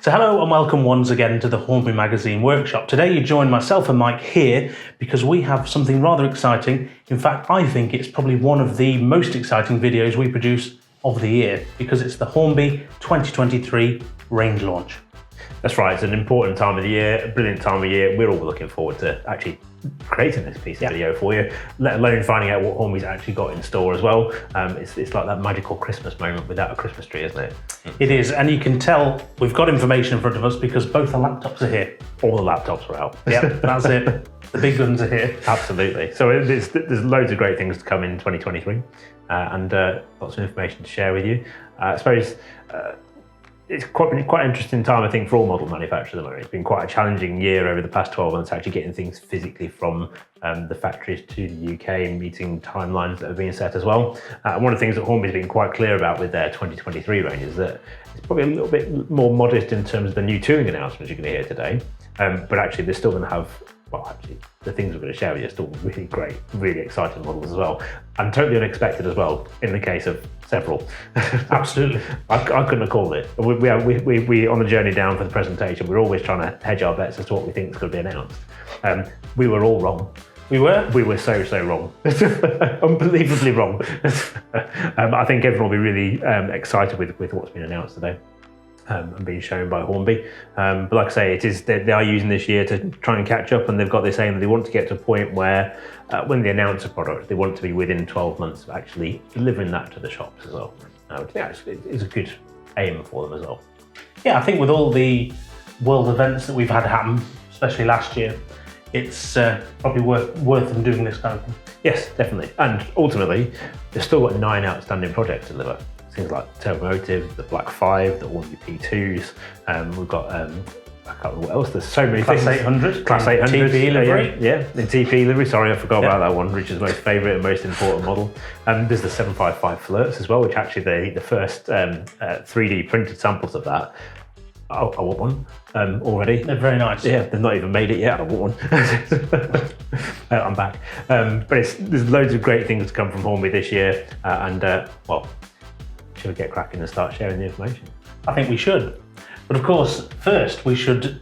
So hello and welcome once again to the Hornby magazine workshop. Today you join myself and Mike here because we have something rather exciting. In fact, I think it's probably one of the most exciting videos we produce of the year because it's the Hornby 2023 range launch. That's right, it's an important time of the year, a brilliant time of year. We're all looking forward to actually creating this piece of video for you, let alone finding out what Hornby's actually got in store as well. It's like that magical Christmas moment without a Christmas tree, isn't it? It is, and you can tell we've got information in front of us because both the laptops are here. All the laptops are out. Yep, that's it. The big guns are here. Absolutely. So there's loads of great things to come in 2023 and lots of information to share with you. I suppose it's quite an interesting time, I think, for all model manufacturers at the moment. It's been quite a challenging year over the past 12 months, actually getting things physically from the factories to the UK and meeting timelines that have been set as well. One of the things that Hornby's been quite clear about with their 2023 range is that it's probably a little bit more modest in terms of the new touring announcements you're going to hear today. But actually, they're still going to have, well, actually, the things we're going to share with you are still really great, really exciting models as well. And totally unexpected as well, in the case of several. Absolutely. I couldn't have called it. We on the journey down for the presentation, we're always trying to hedge our bets as to what we think is going to be announced. We were all wrong. We were? We were so wrong. Unbelievably wrong. I think everyone will be really excited with what's been announced today. And being shown by Hornby. But like I say, they are using this year to try and catch up, and they've got this aim that they want to get to a point where when they announce a product, they want it to be within 12 months of actually delivering that to the shops as well. It's a good aim for them as well. Yeah, I think with all the world events that we've had happen, especially last year, it's probably worth them doing this kind of thing. Yes, definitely. And ultimately, they've still got 9 outstanding projects to deliver. Things like locomotive, the Black 5, the Hornby P2s. We've got, I can't remember what else, there's so many Class things. 800. Class 800. TP livery. Yeah, the TP livery, sorry, I forgot about that one, Richard's most favourite and most important model. There's the 755 flirts as well, which actually the first 3D printed samples of that. I want one already. They're very nice. Yeah, they've not even made it yet. I want one. I'm back. But there's loads of great things to come from Hornby this year. Well, should we get cracking and start sharing the information? I think we should. But of course, first we should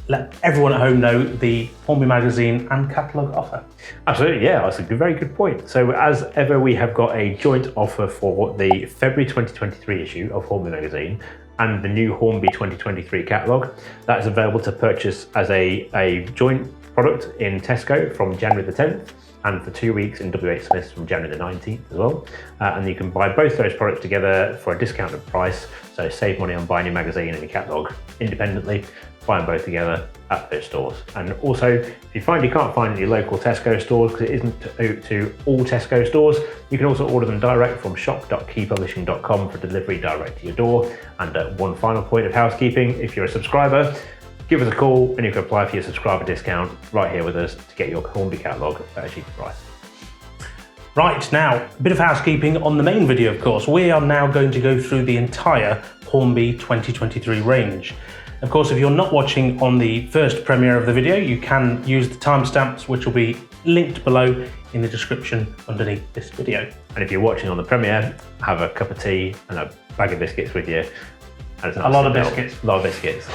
let everyone at home know the Hornby magazine and catalogue offer. Absolutely, yeah, that's a very good point. So as ever, we have got a joint offer for the February 2023 issue of Hornby magazine and the new Hornby 2023 catalogue. That is available to purchase as a joint product in Tesco from January the 10th and for 2 weeks in WH Smith's from January the 19th as well. And you can buy both those products together for a discounted price, so save money on buying your magazine and your catalogue independently, buy them both together at those stores. And also, if you find you can't find it at your local Tesco stores, because it isn't to all Tesco stores, you can also order them direct from shop.keypublishing.com for delivery direct to your door. And one final point of housekeeping, if you're a subscriber, give us a call and you can apply for your subscriber discount right here with us to get your Hornby catalogue at a cheaper price. Right, now, a bit of housekeeping on the main video, of course. We are now going to go through the entire Hornby 2023 range. Of course, if you're not watching on the first premiere of the video, you can use the timestamps, which will be linked below in the description underneath this video. And if you're watching on the premiere, have a cup of tea and a bag of biscuits with you. And a lot of biscuits. A lot of biscuits.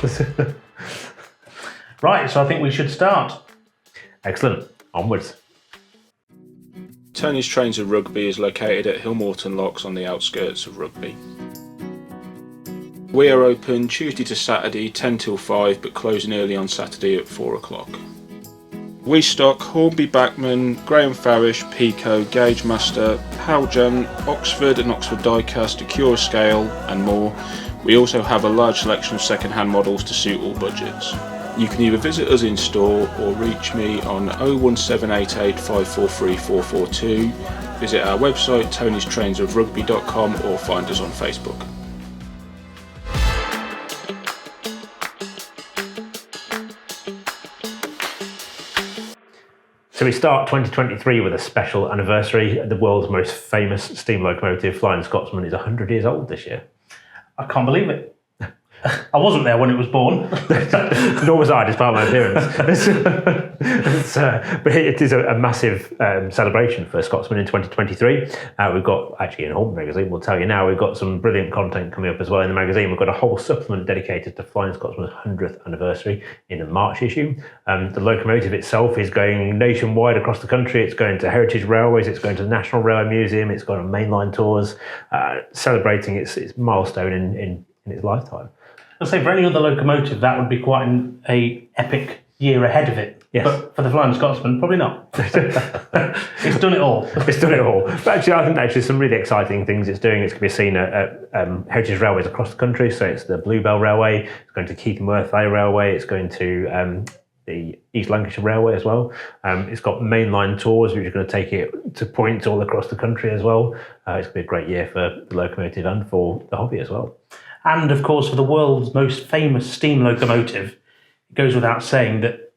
Right, so I think we should start. Excellent. Onwards. Tony's Trains of Rugby is located at Hillmorton Locks on the outskirts of Rugby. We are open Tuesday to Saturday 10 till 5 but closing early on Saturday at 4 o'clock. We stock Hornby Bachmann, Graham Farish, Pico, Gauge Master, Howjan, Oxford and Oxford Diecast, Acura Scale and more. We also have a large selection of second-hand models to suit all budgets. You can either visit us in store or reach me on 01788 543 442, visit our website tonystrainsofrugby.com or find us on Facebook. So we start 2023 with a special anniversary. The world's most famous steam locomotive, Flying Scotsman, is 100 years old this year. I can't believe it. I wasn't there when it was born. Nor was I, despite my appearance. But it is a massive celebration for Scotsman in 2023. We've got, actually in Hornby magazine, we'll tell you now, we've got some brilliant content coming up as well in the magazine. We've got a whole supplement dedicated to Flying Scotsman's 100th anniversary in the March issue. The locomotive itself is going nationwide across the country. It's going to heritage railways, it's going to the National Railway Museum, it's going on mainline tours, celebrating its milestone in its lifetime. I'd say for any other locomotive, that would be quite an epic year ahead of it. Yes. But for the Flying Scotsman, probably not. It's done it all. It's done it all. But actually, I think actually some really exciting things it's doing. It's going to be seen at heritage railways across the country. So it's the Bluebell Railway, it's going to Keith-and-Worth Railway, it's going to the East Lancashire Railway as well. It's got mainline tours, which are going to take it to points all across the country as well. It's going to be a great year for the locomotive and for the hobby as well. And of course, for the world's most famous steam locomotive, it goes without saying that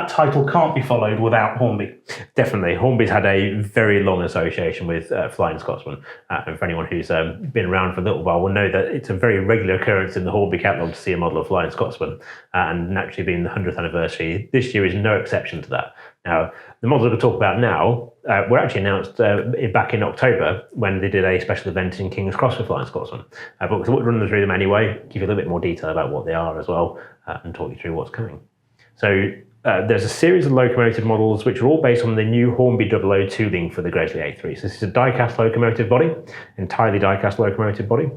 title can't be followed without Hornby. Definitely. Hornby's had a very long association with Flying Scotsman. And for anyone who's been around for a little while will know that it's a very regular occurrence in the Hornby catalogue to see a model of Flying Scotsman. And naturally being the 100th anniversary, this year is no exception to that. Now, the models we're going to talk about now were actually announced back in October when they did a special event in King's Cross for Flying Scotsman. But we'll run through them anyway, give you a little bit more detail about what they are as well, and talk you through what's coming. So there's a series of locomotive models which are all based on the new Hornby 00 tooling for the Greatley A3. So this is a die-cast locomotive body, entirely die-cast locomotive body,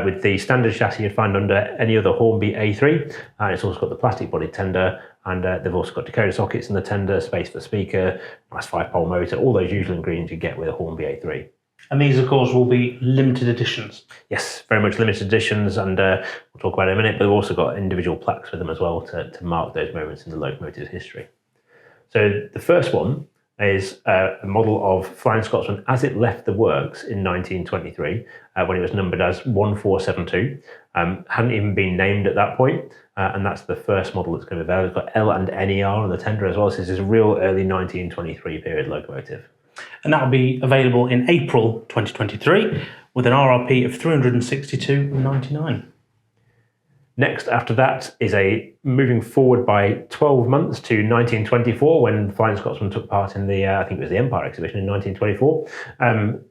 with the standard chassis you'd find under any other Hornby A3. It's also got the plastic body tender, and they've also got decoder sockets in the tender, space for speaker, nice 5-pole motor, all those usual ingredients you get with a Hornby A3. And these, of course, will be limited editions. Yes, very much limited editions, and we'll talk about it in a minute, but we've also got individual plaques with them as well to mark those moments in the locomotive's history. So the first one is a model of Flying Scotsman as it left the works in 1923, when it was numbered as 1472. Hadn't even been named at that point, and that's the first model that's going to be available. It's got L and NER on the tender as well, so this is a real early 1923 period locomotive. And that will be available in April 2023 with an RRP of $362.99. Next, after that, is a moving forward by 12 months to 1924 when Flying Scotsman took part in the, I think it was the Empire exhibition in 1924.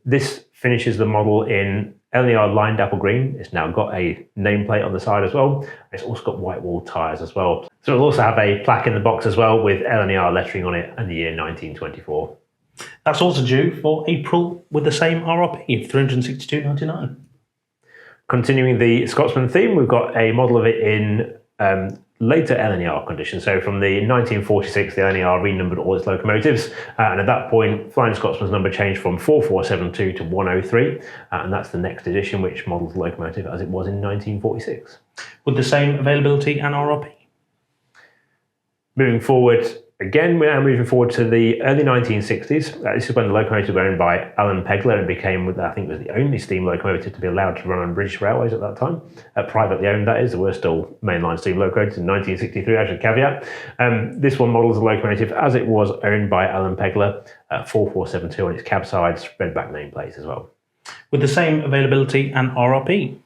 This finishes the model in LNER lined apple green. It's now got a nameplate on the side as well. It's also got white wall tyres as well. So it'll also have a plaque in the box as well with LNER lettering on it and the year 1924. That's also due for April with the same RRP of $362.99. Continuing the Scotsman theme, we've got a model of it in later LNER condition. So from the 1946, the LNER renumbered all its locomotives. And at that point, Flying Scotsman's number changed from 4472 to 103. And that's the next edition, which models the locomotive as it was in 1946. With the same availability and RRP. Moving forward, again, we're now moving forward to the early 1960s. This is when the locomotive was owned by Alan Pegler and became, I think, was the only steam locomotive to be allowed to run on British railways at that time. Privately owned, that is. There were still mainline steam locomotives in 1963, I should caveat. This one models the locomotive as it was owned by Alan Pegler, 4472 on its cab sides, spread back nameplates as well. With the same availability and RRP.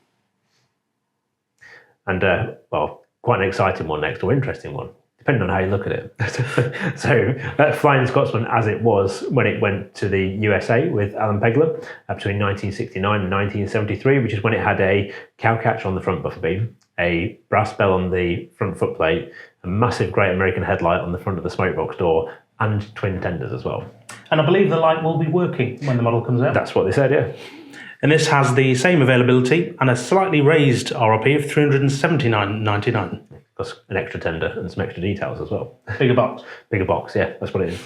And, well, quite an exciting one next, or interesting one, depending on how you look at it. So that's Flying Scotsman as it was when it went to the USA with Alan Pegler between 1969 and 1973, which is when it had a cowcatcher on the front buffer beam, a brass bell on the front footplate, a massive Great American headlight on the front of the smokebox door, and twin tenders as well. And I believe the light will be working when the model comes out. That's what they said, yeah. And this has the same availability and a slightly raised RRP of $379.99. Plus an extra tender and some extra details as well. Bigger box. Bigger box, yeah, that's what it is.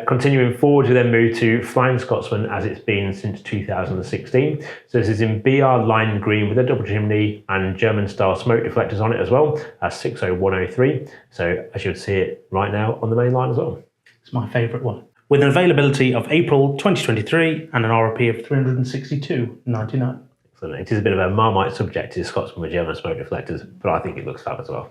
Continuing forward, we then move to Flying Scotsman as it's been since 2016. So this is in BR lime green with a double chimney and German-style smoke deflectors on it as well, 60103. So as you would see it right now on the main line as well. It's my favourite one. With an availability of April 2023 and an RRP of $362.99. So it is a bit of a Marmite subject to Scotsman with German smoke deflectors, but I think it looks fab as well.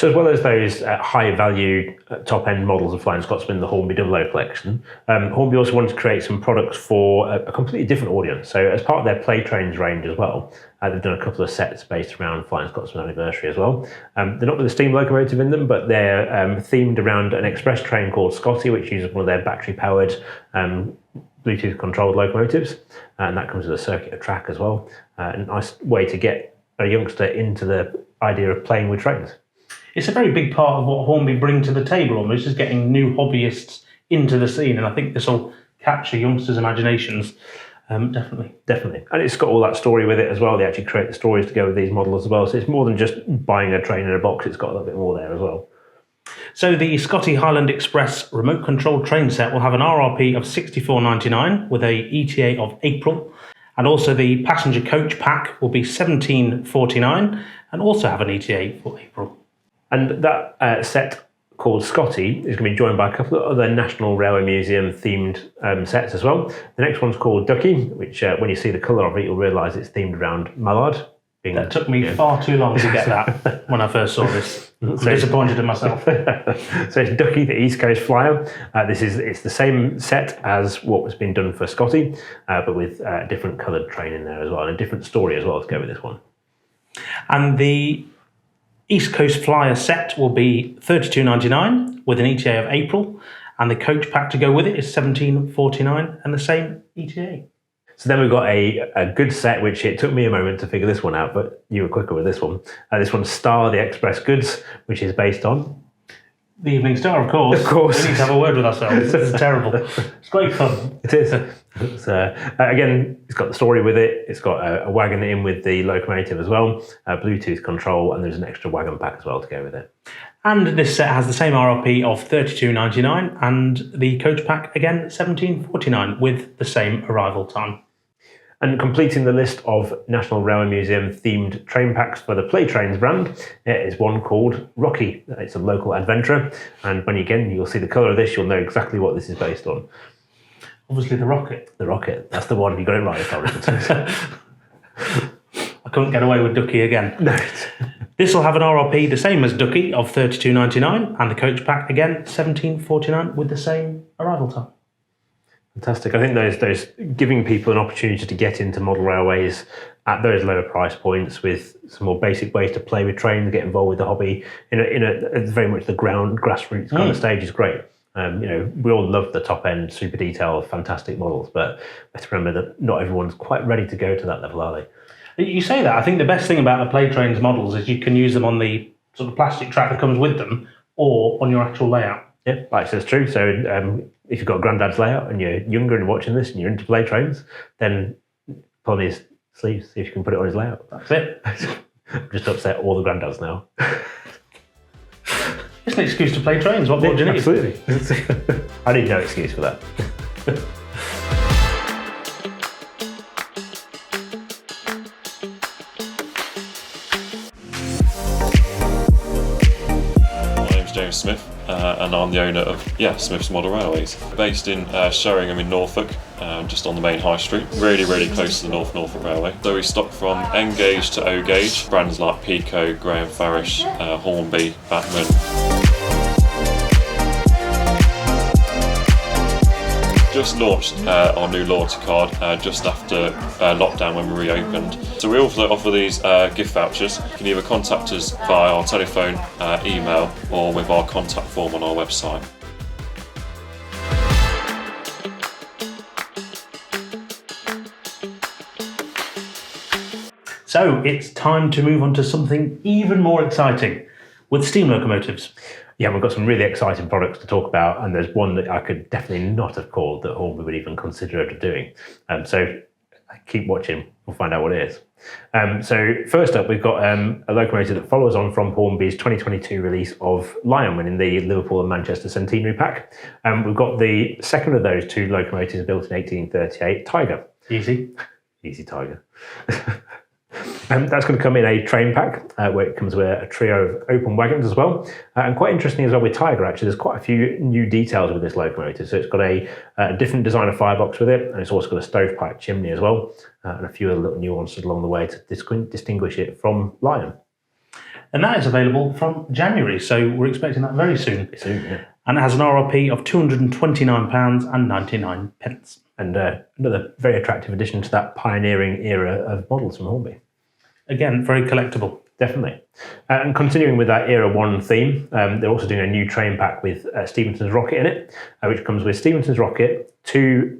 So as well as those high-value top-end models of Flying Scotsman, the Hornby 00 collection, Hornby also wanted to create some products for a completely different audience. So as part of their play trains range as well, they've done a couple of sets based around Flying Scotsman anniversary as well. They're not with a steam locomotive in them, but they're themed around an express train called Scotty, which uses one of their battery-powered Bluetooth-controlled locomotives, and that comes with a circular track as well. A nice way to get a youngster into the idea of playing with trains. It's a very big part of what Hornby bring to the table, almost, is getting new hobbyists into the scene, and I think this will capture youngsters' imaginations. Definitely. And it's got all that story with it as well. They actually create the stories to go with these models as well. So it's more than just buying a train in a box. It's got a little bit more there as well. So the Scotty Highland Express remote controlled train set will have an RRP of £64.99 with a ETA of April. And also the passenger coach pack will be £17.49 and also have an ETA for April. And that set called Scotty is going to be joined by a couple of other National Railway Museum themed sets as well. The next one's called Ducky, which when you see the colour of it, you'll realise it's themed around mallard. That took me far too long to get that when I first saw this. I'm disappointed in myself. So it's Ducky, the East Coast Flyer. It's the same set as what was being done for Scotty, but with a different coloured train in there as well, and a different story as well to go with this one. And the East Coast Flyer set will be £32.99 with an ETA of April, and the coach pack to go with it is £17.49 and the same ETA. So then we've got a good set, which it took me a moment to figure this one out, but you were quicker with this one. This one's Star, the Express Goods, which is based on the Evening Star, of course. Of course. We need to have a word with ourselves. This is terrible. It's great fun. It is. Again, it's got the story with it. It's got a wagon in with the locomotive as well, Bluetooth control, and there's an extra wagon pack as well to go with it. And this set has the same RRP of £32.99 and the coach pack, again, £17.49 with the same arrival time. And completing the list of National Railway Museum themed train packs for the Play Trains brand is one called Rocky. It's a local adventurer, and when you'll see the colour of this, you'll know exactly what this is based on. Obviously the Rocket. The Rocket, that's the one. You got it right, I couldn't get away with Ducky again. No. This will have an RRP the same as Ducky of £32.99 and the coach pack, again, £17.49 with the same arrival time. Fantastic. I think those giving people an opportunity to get into model railways at those lower price points with some more basic ways to play with trains, get involved with the hobby in a very much the grassroots kind of stage is great. We all love the top end, super detailed, fantastic models, but we have to remember that not everyone's quite ready to go to that level, are they? You say that. I think the best thing about the Play Trains models is you can use them on the sort of plastic track that comes with them or on your actual layout. Yeah, actually that's true. So if you've got Grandad's layout and you're younger and watching this and you're into Play Trains, then pull on his sleeves, see if you can put it on his layout. That's it. I'm just upset all the Granddads now. It's an excuse to play trains. What more do you need? Absolutely. I need no excuse for that. Smith, and I'm the owner of Smith's Model Railways, based in Sheringham in Norfolk, just on the main high street, really close to the North Norfolk Railway. So we stock from N gauge to O gauge, brands like Pico, Graham Farish, Hornby, Bachmann. Just launched our new loyalty card just after lockdown when we reopened. So we also offer these gift vouchers. You can either contact us via our telephone, email, or with our contact form on our website. So it's time to move on to something even more exciting with steam locomotives. Yeah, we've got some really exciting products to talk about, and there's one that I could definitely not have called that Hornby would even consider doing. So keep watching, we'll find out what it is. So first up, we've got a locomotive that follows on from Hornby's 2022 release of Lion, winning the Liverpool and Manchester Centenary pack. We've got the second of those two locomotives built in 1838, Tiger. Easy Tiger. That's going to come in a train pack where it comes with a trio of open wagons as well. And quite interesting as well with Tiger, actually, there's quite a few new details with this locomotive. So it's got a different design of firebox with it, and it's also got a stovepipe chimney as well, and a few other little nuances along the way to distinguish it from Lion. And that is available from January, so we're expecting that very soon. Soon, yeah. And it has an RRP of £229.99. And another very attractive addition to that pioneering era of models from Hornby. Again, very collectible. Definitely. And continuing with that Era 1 theme, they're also doing a new train pack with Stephenson's Rocket in it, which comes with Stephenson's Rocket, 2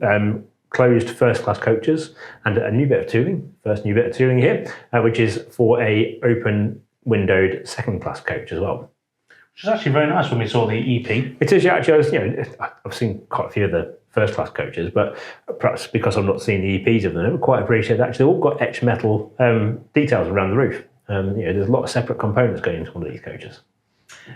closed first-class coaches, and a new bit of tooling, first new bit of tooling here, which is for a open-windowed second-class coach as well. Which is actually very nice when we saw the EP. It is, yeah, actually, I've seen quite a few of the first-class coaches, but perhaps because I've not seen the EPs of them, I never quite appreciate that. Actually, they've all got etched metal details around the roof. There's a lot of separate components going into one of these coaches.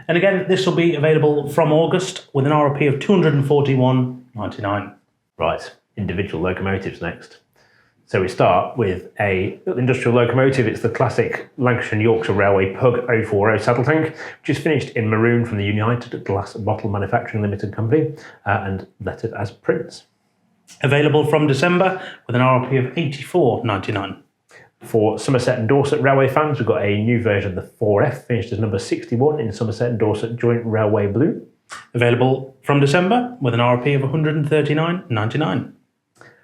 And again, this will be available from August with an RRP of £241.99. Right, individual locomotives next. So we start with a industrial locomotive. It's the classic Lancashire and Yorkshire Railway Pug 040 saddle tank, which is finished in maroon from the United Glass Bottle Manufacturing Limited Company and lettered as Prince. Available from December with an RRP of £84.99. For Somerset and Dorset Railway fans, we've got a new version of the 4F, finished as number 61 in Somerset and Dorset Joint Railway Blue. Available from December with an RRP of £139.99.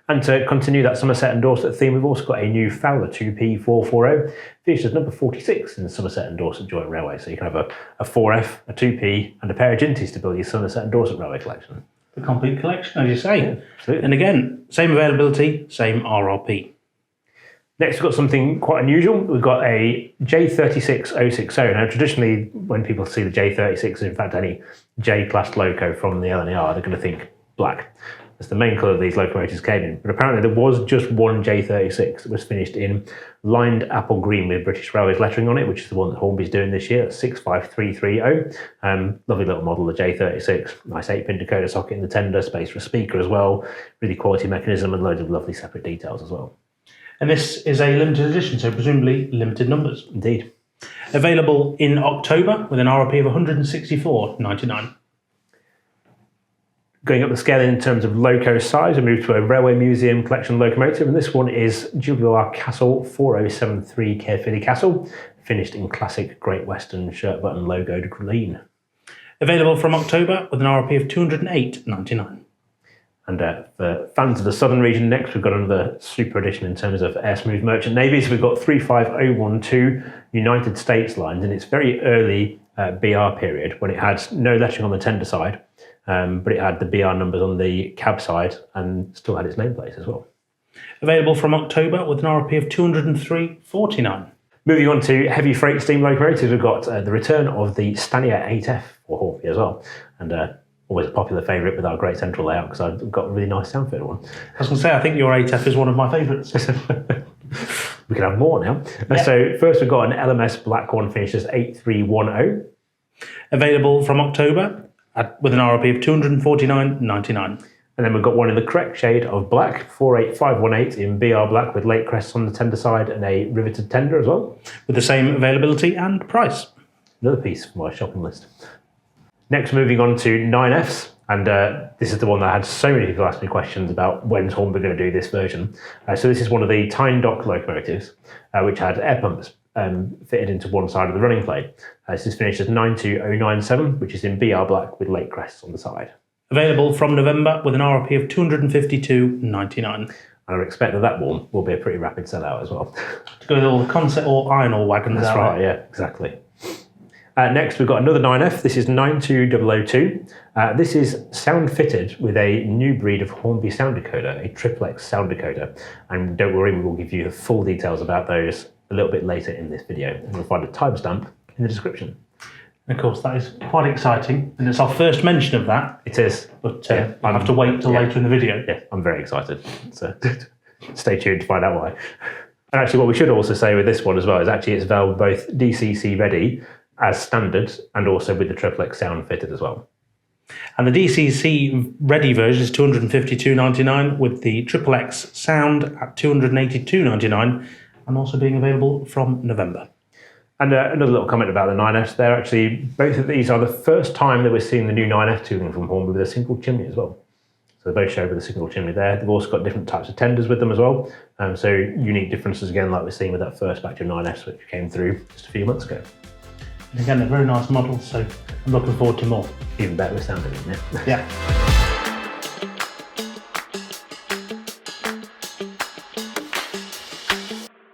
And to continue that Somerset and Dorset theme, we've also got a new Fowler 2P440, finished as number 46 in the Somerset and Dorset Joint Railway. So you can have a 4F, a 2P, and a pair of Ginties to build your Somerset and Dorset Railway collection. The complete collection, as you say. Yeah, absolutely. And again, same availability, same RRP. Next, we've got something quite unusual. We've got a J36060. Now, traditionally, when people see the J36, in fact, any J-class loco from the LNER, they're going to think black. That's the main colour these locomotives came in. But apparently, there was just one J36 that was finished in lined apple green with British Railways lettering on it, which is the one that Hornby's doing this year, 65330. Lovely little model, the J36. Nice 8-pin decoder socket in the tender, space for a speaker as well. Really quality mechanism and loads of lovely separate details as well. And this is a limited edition, so presumably limited numbers. Indeed. Available in October with an RRP of £164.99. Going up the scale in terms of loco size, we move to a Railway Museum collection locomotive, and this one is GWR Castle 4073 Caerphilly Castle, finished in classic Great Western shirt button logoed green. Available from October with an RRP of £208.99. And for fans of the southern region next, we've got another super edition in terms of Air Smooth Merchant Navies. We've got 35012 United States lines in its very early BR period when it had no lettering on the tender side, but it had the BR numbers on the cab side and still had its nameplate as well. Available from October with an RRP of £203.49. Moving on to heavy freight steam locomotives, we've got the return of the Stania 8F for Hornby as well. And always a popular favourite with our great central layout because I've got a really nice soundfitter one. I was going to say, I think your 8F is one of my favourites. We can have more now. Yeah. So first we've got an LMS black one finished as 8310. Available from October with an RRP of £249.99. And then we've got one in the correct shade of black, 48518 in BR black with late crests on the tender side and a riveted tender as well. With the same availability and price. Another piece from my shopping list. Next, moving on to 9Fs, and this is the one that I had so many people ask me questions about when's Hornby going to do this version. So this is one of the Tyne Dock locomotives, which had air pumps fitted into one side of the running plate. This is finished as 92097, which is in BR black with late crests on the side. Available from November with an RRP of £252.99. And I would expect that one will be a pretty rapid sellout as well. To go with all the concept or iron ore wagons. That's right, yeah, exactly. Next, we've got another 9F. This is 92002. This is sound fitted with a new breed of Hornby sound decoder, a triplex sound decoder. And don't worry, we will give you the full details about those a little bit later in this video. And you'll find a timestamp in the description. And of course, that is quite exciting. And it's our first mention of that. It is. But I'll have to wait till later in the video. Yeah, I'm very excited. So stay tuned to find out why. And actually, what we should also say with this one as well is actually it's available both DCC ready as standard and also with the triplex sound fitted as well. And the DCC ready version is £252.99 with the XXX sound at £282.99 and also being available from November. And another little comment about the 9Fs there, actually, both of these are the first time that we're seeing the new 9F tooling from Hornby with a single chimney as well. So they both show with a single chimney there. They've also got different types of tenders with them as well. So unique differences again, like we're seeing with that first batch of 9Fs which came through just a few months ago. And again, they're very nice models, so I'm looking forward to more. Even better with sounding, isn't it? Yeah.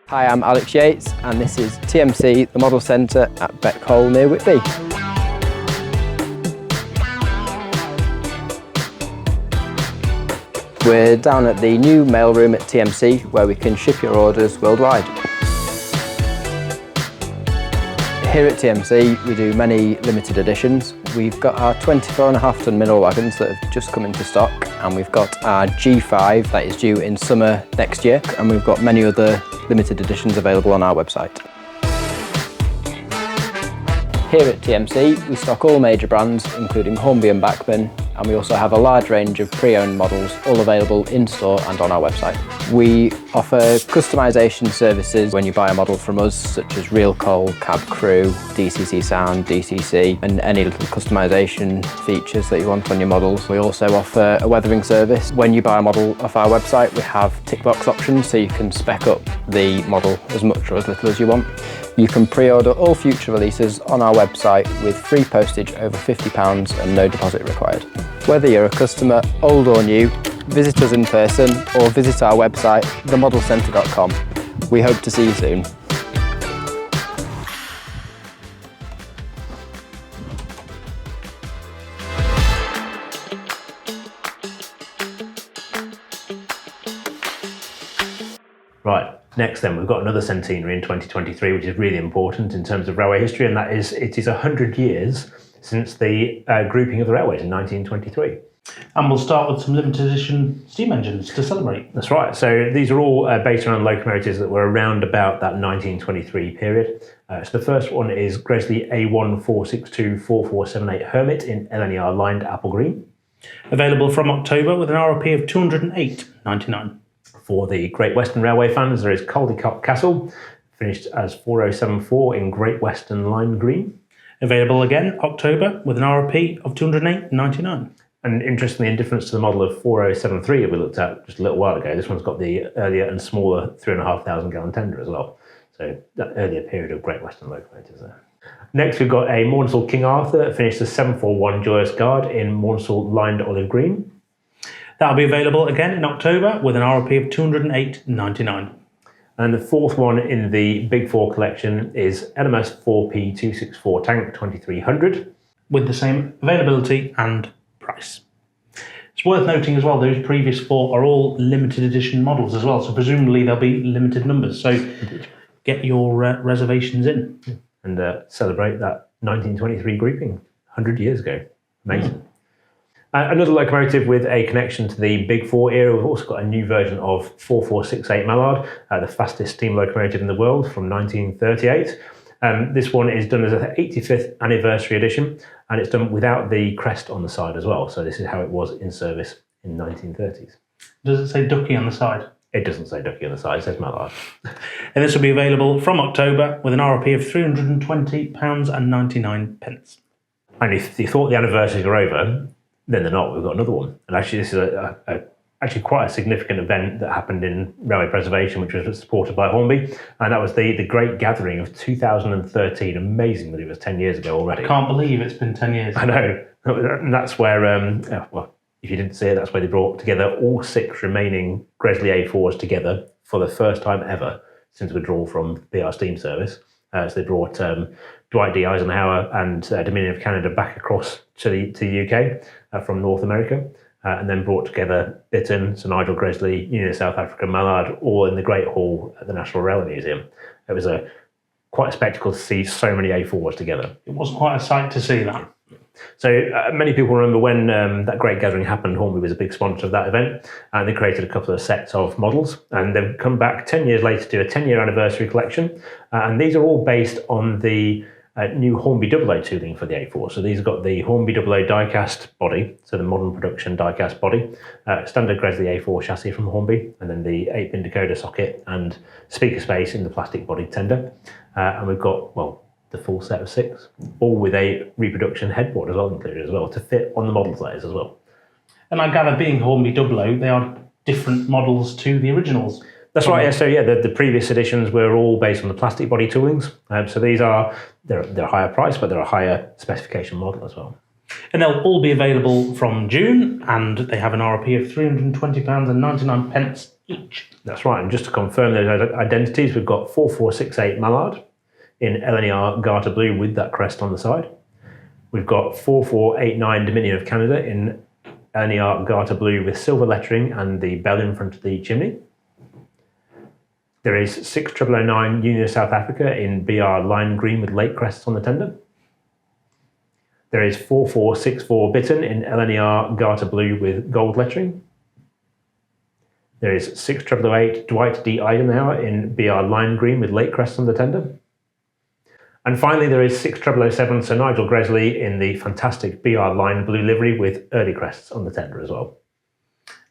Hi, I'm Alex Yates and this is TMC, the Model Centre at Beckhole near Whitby. We're down at the new mailroom at TMC where we can ship your orders worldwide. Here at TMC we do many limited editions. We've got our 24.5 tonne middle wagons that have just come into stock, and we've got our G5 that is due in summer next year, and we've got many other limited editions available on our website. Here at TMC we stock all major brands including Hornby and Bachmann, and we also have a large range of pre-owned models all available in store and on our website. We offer customisation services when you buy a model from us, such as reel coal, cab crew, DCC sound, DCC, and any little customisation features that you want on your models. We also offer a weathering service. When you buy a model off our website we have tick box options so you can spec up the model as much or as little as you want. You can pre-order all future releases on our website with free postage over £50 and no deposit required. Whether you're a customer, old or new, visit us in person or visit our website, themodelcentre.com. We hope to see you soon. Right, next then we've got another centenary in 2023, which is really important in terms of railway history, and that is, it is 100 years since the grouping of the railways in 1923. And we'll start with some limited edition steam engines to celebrate. That's right, so these are all based around locomotives that were around about that 1923 period. So the first one is Gresley A14624478 Hermit in LNER lined apple green. Available from October with an RRP of £208.99. For the Great Western Railway fans, there is Caldicott Castle, finished as 4074 in Great Western lime green. Available again October with an RRP of £208.99. And interestingly, in difference to the model of 4073 that we looked at just a little while ago, this one's got the earlier and smaller 3,500 gallon tender as well. So that earlier period of Great Western locomotives there. Next, we've got a Mornsell King Arthur, finished as 741 Joyous Guard in Mornsell lined olive green. That'll be available again in October with an RRP of £208.99. And the fourth one in the Big Four collection is LMS 4P264 Tank 2300. With the same availability and price. It's worth noting as well, those previous four are all limited edition models as well, so presumably there'll be limited numbers, so get your reservations in. And celebrate that 1923 grouping, 100 years ago. Amazing. Another locomotive with a connection to the Big Four era. We've also got a new version of 4468 Mallard, the fastest steam locomotive in the world from 1938. This one is done as an 85th anniversary edition, and it's done without the crest on the side as well. So this is how it was in service in the 1930s. Does it say Ducky on the side? It doesn't say Ducky on the side, it says Mallard. And this will be available from October with an RRP of £320.99. And if you thought the anniversaries were over, then they're not. We've got another one. And actually this is actually quite a significant event that happened in railway preservation, which was supported by Hornby, and that was the Great Gathering of 2013. Amazing that it was 10 years ago already. I can't believe it's been 10 years. I know. And that's where, well, if you didn't see it, that's where they brought together all 6 remaining Gresley A4s together for the first time ever since withdrawal from BR Steam Service. So they brought Dwight D. Eisenhower and Dominion of Canada back across to the UK from North America. And then brought together Bittern, Sir Nigel Gresley, Union of South Africa, Mallard, all in the Great Hall at the National Railway Museum. It was quite a spectacle to see so many A4s together. It was quite a sight to see that. So many people remember when that Great Gathering happened, Hornby was a big sponsor of that event, and they created a couple of sets of models, and they've come back 10 years later to do a 10-year anniversary collection, and these are all based on the new Hornby 00 tooling for the A4. So these have got the Hornby 00 die-cast body, so the modern production die-cast body, standard Gresley A4 chassis from Hornby, and then the 8-pin decoder socket and speaker space in the plastic body tender. And we've got, well, the full set of 6, all with a reproduction headboard as well included as well, to fit on the model letters as well. And I gather being Hornby 00, they are different models to the originals. That's right. Yeah. So yeah, the previous editions were all based on the plastic body toolings. So these they're higher price, but they're a higher specification model as well. And they'll all be available from June, and they have an RRP of £320.99 each. That's right. And just to confirm those identities, we've got 4468 Mallard in LNER Garter Blue with that crest on the side. We've got 4489 Dominion of Canada in LNER Garter Blue with silver lettering and the bell in front of the chimney. There is 6009 Union of South Africa in BR Lime Green with lake crests on the tender. There is 4464 Bitton in LNER Garter Blue with gold lettering. There is 6008 Dwight D. Eisenhower in BR Lime Green with lake crests on the tender. And finally, there is 6007 Sir Nigel Gresley in the fantastic BR Lime Blue livery with early crests on the tender as well.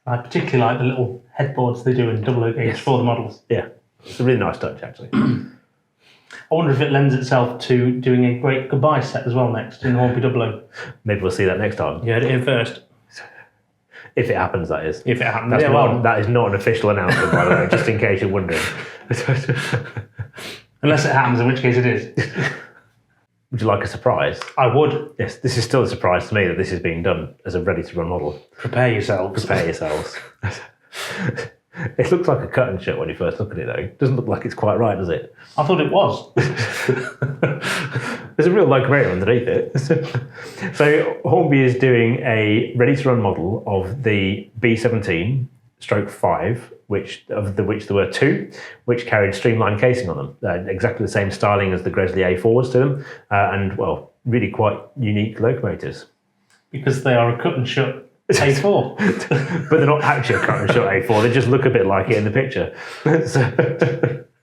I particularly like the little headboards they do in double oak gauge for the models. Yeah, it's a really nice touch actually. I wonder if it lends itself to doing a great goodbye set as well next in Hornby double oak. Maybe we'll see that next time. You heard it here first. If it happens, that is. If it happens. That's that is not an official announcement, by the way, just in case you're wondering. Unless it happens, in which case it is. Would you like a surprise? I would. Yes, this is still a surprise to me that this is being done as a ready-to-run model. Prepare yourselves. Prepare yourselves. It looks like a cut and shut when you first look at it, though. It doesn't look like it's quite right, does it? I thought it was. There's a real locomotive underneath it. So Hornby is doing a ready-to-run model of the B17/5, which there were two, which carried streamlined casing on them, exactly the same styling as the Gresley A4s to them, and well, really quite unique locomotives. Because they are a cut and shut A4. But they're not actually a cut and shut A4, they just look a bit like it in the picture. So,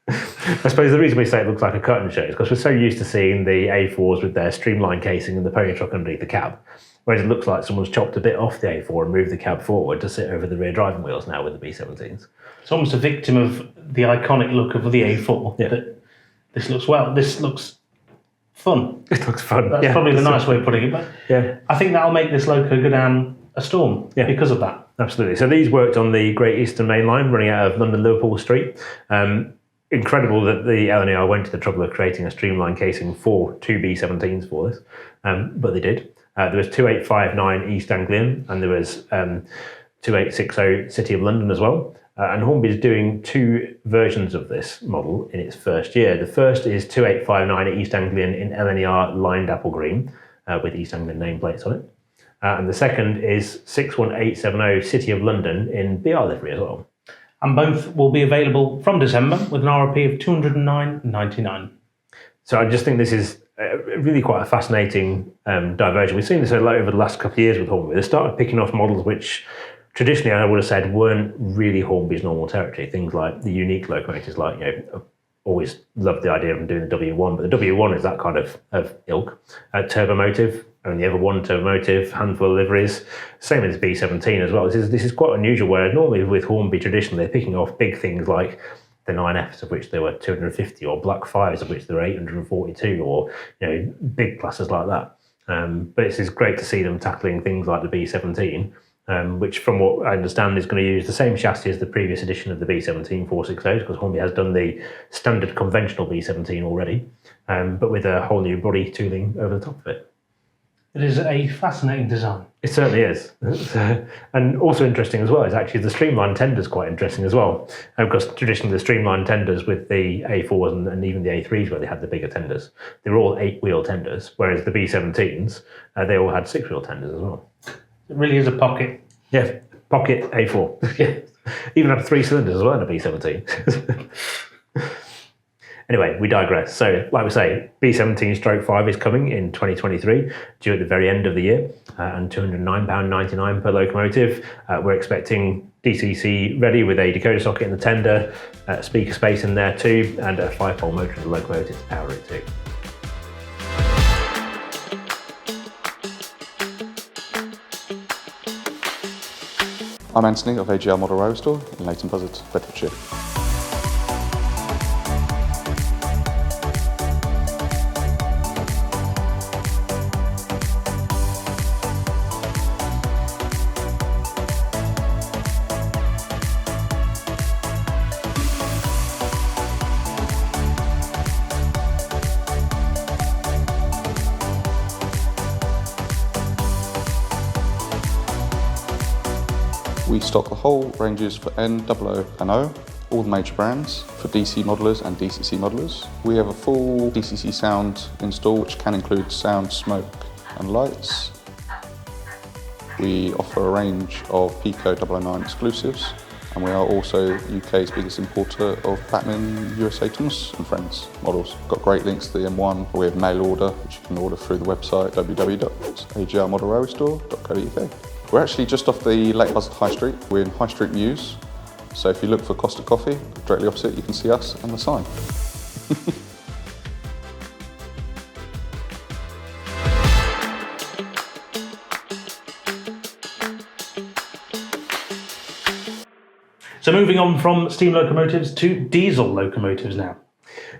I suppose the reason we say it looks like a cut and shut is because we're so used to seeing the A4s with their streamlined casing and the pony truck underneath the cab, whereas it looks like someone's chopped a bit off the A4 and moved the cab forward to sit over the rear driving wheels now with the B17s. It's almost a victim of the iconic look of the A4. Yeah. That this looks fun. It looks fun. That's probably the nice way of putting it. But yeah. I think that'll make this loco go down a storm because of that. Absolutely. So these worked on the Great Eastern Main Line running out of London Liverpool Street. Incredible that the LNER went to the trouble of creating a streamlined casing for two B17s for this, but they did. There was 2859 East Anglian and there was 2860 City of London as well. And Hornby is doing two versions of this model in its first year. The first is 2859 East Anglian in LNER lined apple green with East Anglian nameplates on it. And the second is 61870 City of London in BR livery as well. And both will be available from December with an RRP of £209.99. So I just think this is really quite a fascinating diversion. We've seen this a lot over the last couple of years with Hornby. They started picking off models which traditionally I would have said weren't really Hornby's normal territory. Things like the unique locomotives, like, you know, I've always loved the idea of them doing the W1, but the W1 is that kind of ilk. Turbomotive, only ever one turbomotive, handful of liveries, same as B17 as well. This is quite unusual, where normally with Hornby traditionally they're picking off big things like the 9Fs, of which there were 250, or Black 5s, of which there were 842, or, you know, big classes like that. But it's great to see them tackling things like the B17, which from what I understand is going to use the same chassis as the previous edition of the B17 460s, because Hornby has done the standard conventional B17 already, but with a whole new body tooling over the top of it. It is a fascinating design. It certainly is. And also interesting as well is actually the streamlined tenders quite interesting as well. Because traditionally the streamlined tenders with the A4s and even the A3s where they had the bigger tenders, they were all 8-wheel tenders, whereas the B17s, they all had 6-wheel tenders as well. It really is a pocket. Yeah, pocket A4. Yeah. Even had 3 cylinders as well in a B17. Anyway, we digress. So, like we say, B17/5 is coming in 2023, due at the very end of the year, and £209.99 per locomotive. We're expecting DCC ready with a decoder socket in the tender, speaker space in there too, and a 5-pole motor in the locomotive to power it too. I'm Anthony of AGL Model Rail Store in Leighton Buzzard, Bedfordshire. stock the whole ranges for N00 and O, all the major brands, for DC modelers and DCC modelers. We have a full DCC sound install, which can include sound, smoke and lights. We offer a range of Pico 009 exclusives, and we are also UK's biggest importer of Bachmann USA Thomas and Friends models. Got great links to the M1. We have mail order, which you can order through the website www.agrmodelrailwaystore.co.uk. We're actually just off the Leighton Buzzard High Street. We're in High Street Mews. So if you look for Costa Coffee, directly opposite, you can see us and the sign. So moving on from steam locomotives to diesel locomotives now.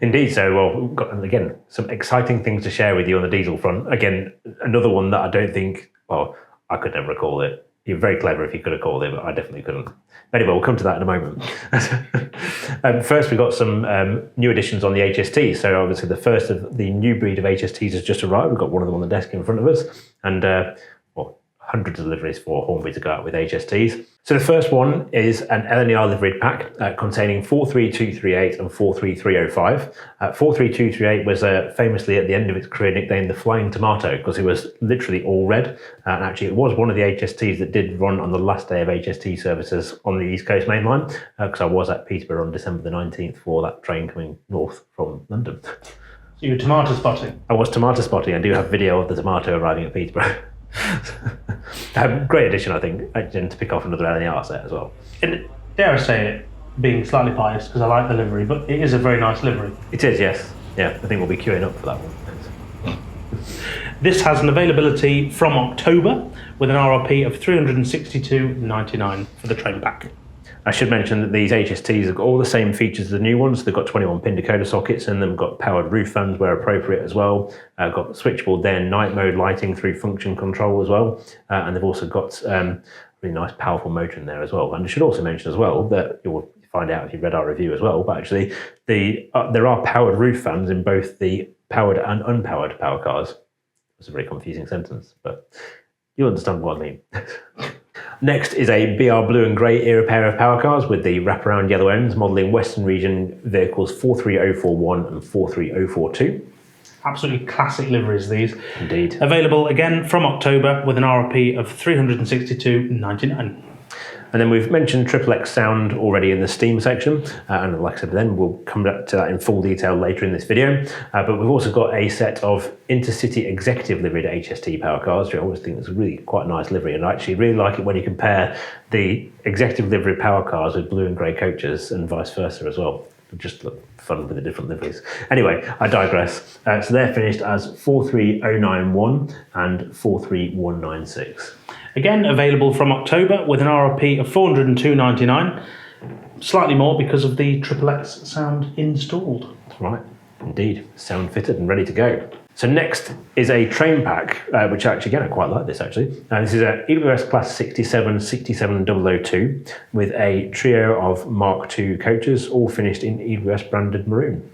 Indeed, so well, we've got, again, some exciting things to share with you on the diesel front. Again, another one that I don't think, well, I could never recall it. You're very clever if you could have called it, but I definitely couldn't. Anyway, we'll come to that in a moment. First, we've got some new additions on the HST. So obviously the first of the new breed of HSTs has just arrived. We've got one of them on the desk in front of us. And hundreds of deliveries for Hornby to go out with HSTs. So the first one is an LNER liveried pack containing 43238 and 43305. 43238 was famously at the end of its career nicknamed the Flying Tomato because it was literally all red. And actually it was one of the HSTs that did run on the last day of HST services on the East Coast Main Line because I was at Peterborough on December the 19th for that train coming north from London. So you were tomato spotting? I was tomato spotting. I do have video of the tomato arriving at Peterborough. Great addition, I think, and to pick off another LNER set as well. And dare I say it, being slightly biased because I like the livery, but it is a very nice livery. It is, yes. Yeah, I think we'll be queuing up for that one. This has an availability from October with an RRP of £362.99 for the train pack. I should mention that these HSTs have got all the same features as the new ones. They've got 21 pin decoder sockets in them, got powered roof fans where appropriate as well, got switchable day and night mode lighting through function control as well, and they've also got a really nice powerful motor in there as well. And I should also mention as well that you'll find out if you've read our review as well, but actually there are powered roof fans in both the powered and unpowered power cars. It's a very confusing sentence, but you'll understand what I mean. Next is a BR blue and grey era pair of power cars with the wraparound yellow ends, modelling Western Region vehicles 43041 and 43042. Absolutely classic liveries, these. Indeed. Available again from October with an RRP of £362.99. And then we've mentioned XXX sound already in the Steam section, and like I said, then we'll come back to that in full detail later in this video. But we've also got a set of Intercity Executive livered HST power cars, which I always think is really quite a nice livery, and I actually really like it when you compare the Executive livery power cars with blue and grey coaches and vice versa as well. Just look fun with the different liveries. Anyway, I digress. So they're finished as 43091 and 43196. Again, available from October with an RRP of £402.99. Slightly more because of the XXX sound installed. Right, indeed. Sound fitted and ready to go. So next is a train pack, which actually, again, I quite like this actually. This is a EWS Class 67 67002 with a trio of Mark II coaches, all finished in EWS branded maroon.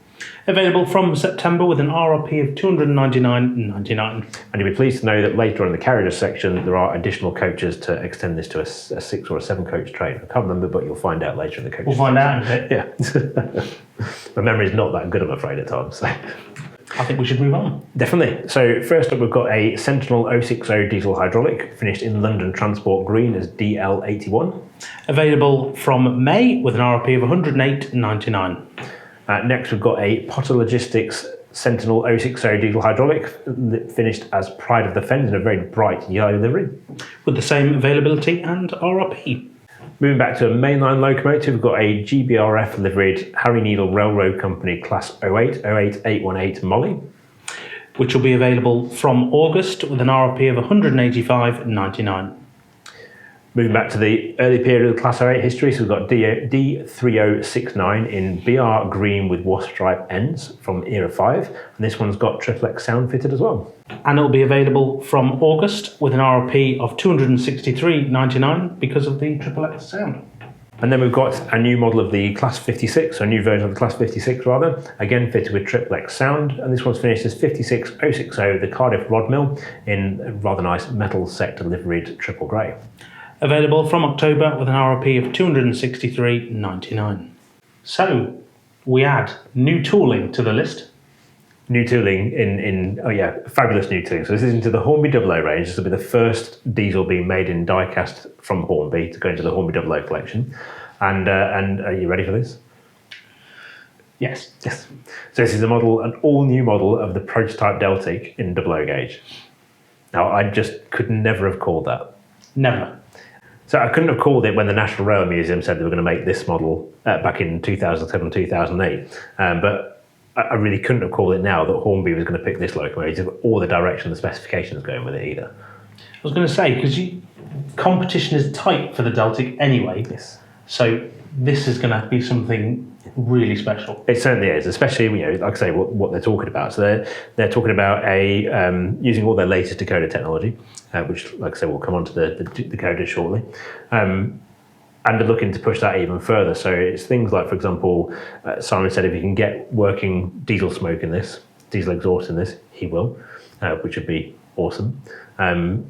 Available from September with an RRP of £299.99. And you'll be pleased to know that later on in the carriages section, there are additional coaches to extend this to a 6 or a 7 coach train. I can't remember, but you'll find out later in the coach. We'll find out in a bit. Yeah. My memory's not that good, I'm afraid, at times. So. I think we should move on. Definitely. So first up, we've got a Sentinel 060 diesel hydraulic, finished in London Transport Green as DL81. Available from May with an RRP of £108.99. Next, we've got a Potter Logistics Sentinel 060 diesel hydraulic, finished as Pride of the Fens in a very bright yellow livery. With the same availability and RRP. Moving back to a mainline locomotive, we've got a GBRF liveried Harry Needle Railroad Company Class 0808818 Molly. Which will be available from August with an RRP of £185.99. Moving back to the early period of Class 08 history, so we've got D3069 in BR green with wasp stripe ends from Era 5, and this one's got XXX sound fitted as well. And it'll be available from August with an RRP of £263.99 because of the XXX sound. And then we've got a new model of the Class 56, or a new version of the Class 56 rather, again fitted with XXX sound, and this one's finished as 56060, the Cardiff Rod Mill, in a rather nice metal sector liveried triple grey. Available from October with an RRP of £263.99. So, we add new tooling to the list. New tooling fabulous new tooling. So this is into the Hornby 00 range. This will be the first diesel being made in die-cast from Hornby to go into the Hornby 00 collection. And are you ready for this? Yes. Yes. So this is an all-new model of the prototype Deltic in 00 gauge. Now, I just could never have called that. Never. So I couldn't have called it when the National Rail Museum said they were going to make this model back in 2007, 2008. But I really couldn't have called it now that Hornby was going to pick this locomotive or the direction the specifications going with it either. I was going to say, because competition is tight for the Deltic anyway. Yes. So this is going to be something really special. It certainly is, especially like I say, what they're talking about. So they're talking about using all their latest decoder technology, which, like I say, we'll come on to the decoder shortly. And they're looking to push that even further. So it's things like, for example, Simon said if he can get working diesel smoke in this, diesel exhaust in this, he will, which would be awesome.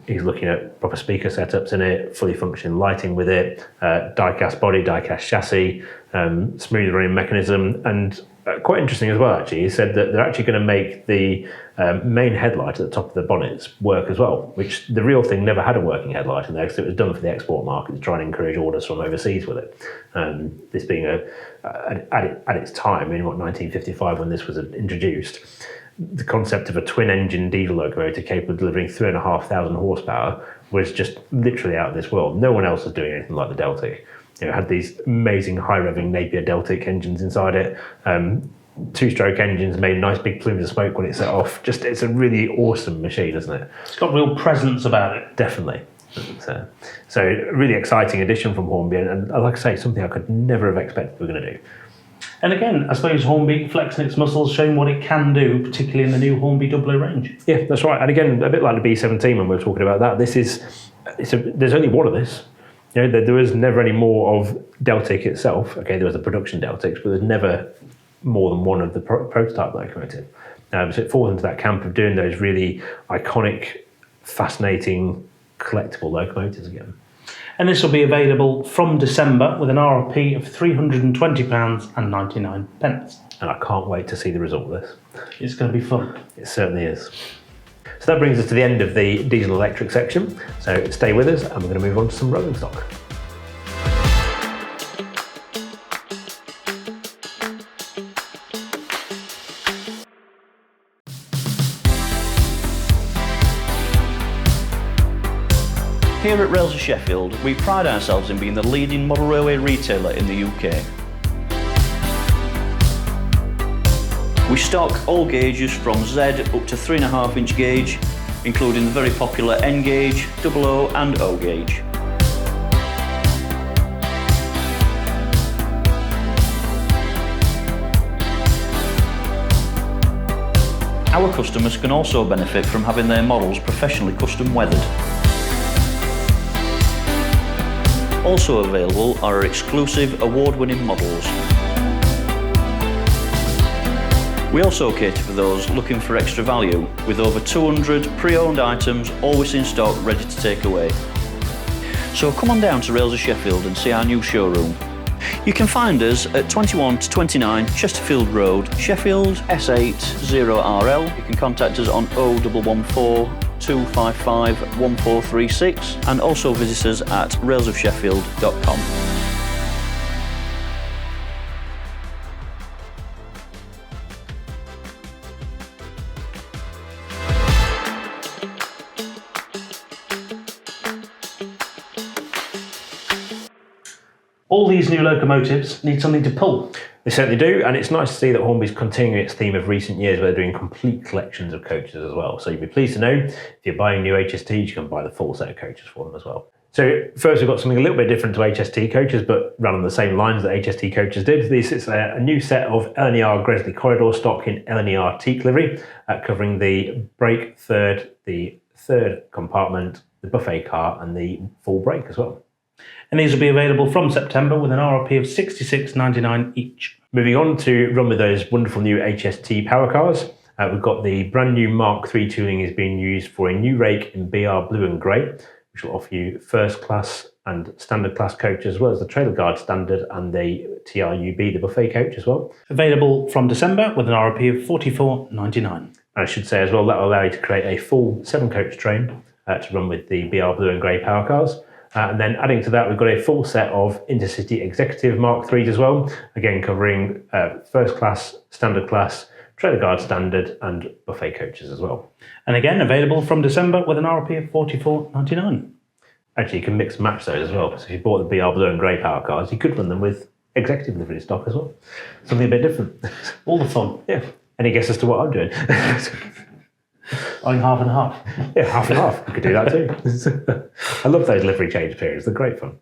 He's looking at proper speaker setups in it, fully functioning lighting with it, die-cast body, die-cast chassis, smooth running mechanism, and quite interesting as well, actually. He said that they're actually going to make the main headlight at the top of the bonnets work as well, which the real thing never had a working headlight in there because it was done for the export market to try and encourage orders from overseas with it. This being at its time, in 1955 when this was introduced, the concept of a twin-engine diesel locomotive capable of delivering 3,500 horsepower was just literally out of this world. No one else was doing anything like the Deltic. It had these amazing high-revving Napier Deltic engines inside it. Two-stroke engines made nice big plumes of smoke when it set off. It's a really awesome machine, isn't it? It's got real presence about it. Definitely. So a really exciting addition from Hornby, and like I say, something I could never have expected we were going to do. And again, I suppose Hornby flexing its muscles, showing what it can do, particularly in the new Hornby 00 range. Yeah, that's right. And again, a bit like the B17 when we were talking about that, there's only one of this. There was never any more of Deltic itself. Okay, there was the production Deltics, but there's never more than one of the prototype locomotive. So it falls into that camp of doing those really iconic, fascinating, collectible locomotives again. And this will be available from December with an RRP of £320.99. And I can't wait to see the result of this. It's going to be fun. It certainly is. So that brings us to the end of the diesel electric section. So stay with us and we're going to move on to some rolling stock. Here at Rails of Sheffield, we pride ourselves in being the leading model railway retailer in the UK. We stock all gauges from Z up to 3.5 inch gauge, including the very popular N gauge, 00 and O gauge. Our customers can also benefit from having their models professionally custom weathered. Also available are our exclusive award-winning models. We also cater for those looking for extra value, with over 200 pre-owned items always in stock ready to take away. So come on down to Rails of Sheffield and see our new showroom. You can find us at 21 to 29 Chesterfield Road, Sheffield, S80RL. You can contact us on 0114 255 1436 and also visit us at railsofsheffield.com. All these new locomotives need something to pull. They certainly do, and it's nice to see that Hornby's continuing its theme of recent years where they're doing complete collections of coaches as well. So you'll be pleased to know if you're buying new HSTs, you can buy the full set of coaches for them as well. So first we've got something a little bit different to HST coaches, but run on the same lines that HST coaches did. This is a new set of LNER Gresley corridor stock in LNER teak livery, covering the brake third, the third compartment, the buffet car, and the full brake as well. And these will be available from September with an RRP of £66.99 each. Moving on to run with those wonderful new HST power cars. We've got the brand new Mark III tooling is being used for a new rake in BR blue and grey, which which will offer you first class and standard class coaches, as well as the trailer guard standard and the TRUB, the buffet coach as well. Available from December with an RRP of $44.99. And I should say as well, that will allow you to create a full 7-coach train to run with the BR Blue and Grey power cars. And then adding to that, we've got a full set of Intercity Executive Mark IIIs as well, again covering first class, standard class, trailer guard standard and buffet coaches as well. And again, available from December with an RRP of $44.99. Actually, you can mix and match those as well. So if you bought the BR Blue and Grey power cars, you could run them with executive livery stock as well. Something a bit different. All the fun. Yeah. Any guess as to what I'm doing? I'm half and half. Yeah, half and half. We could do that too. I love those livery change periods. They're great fun.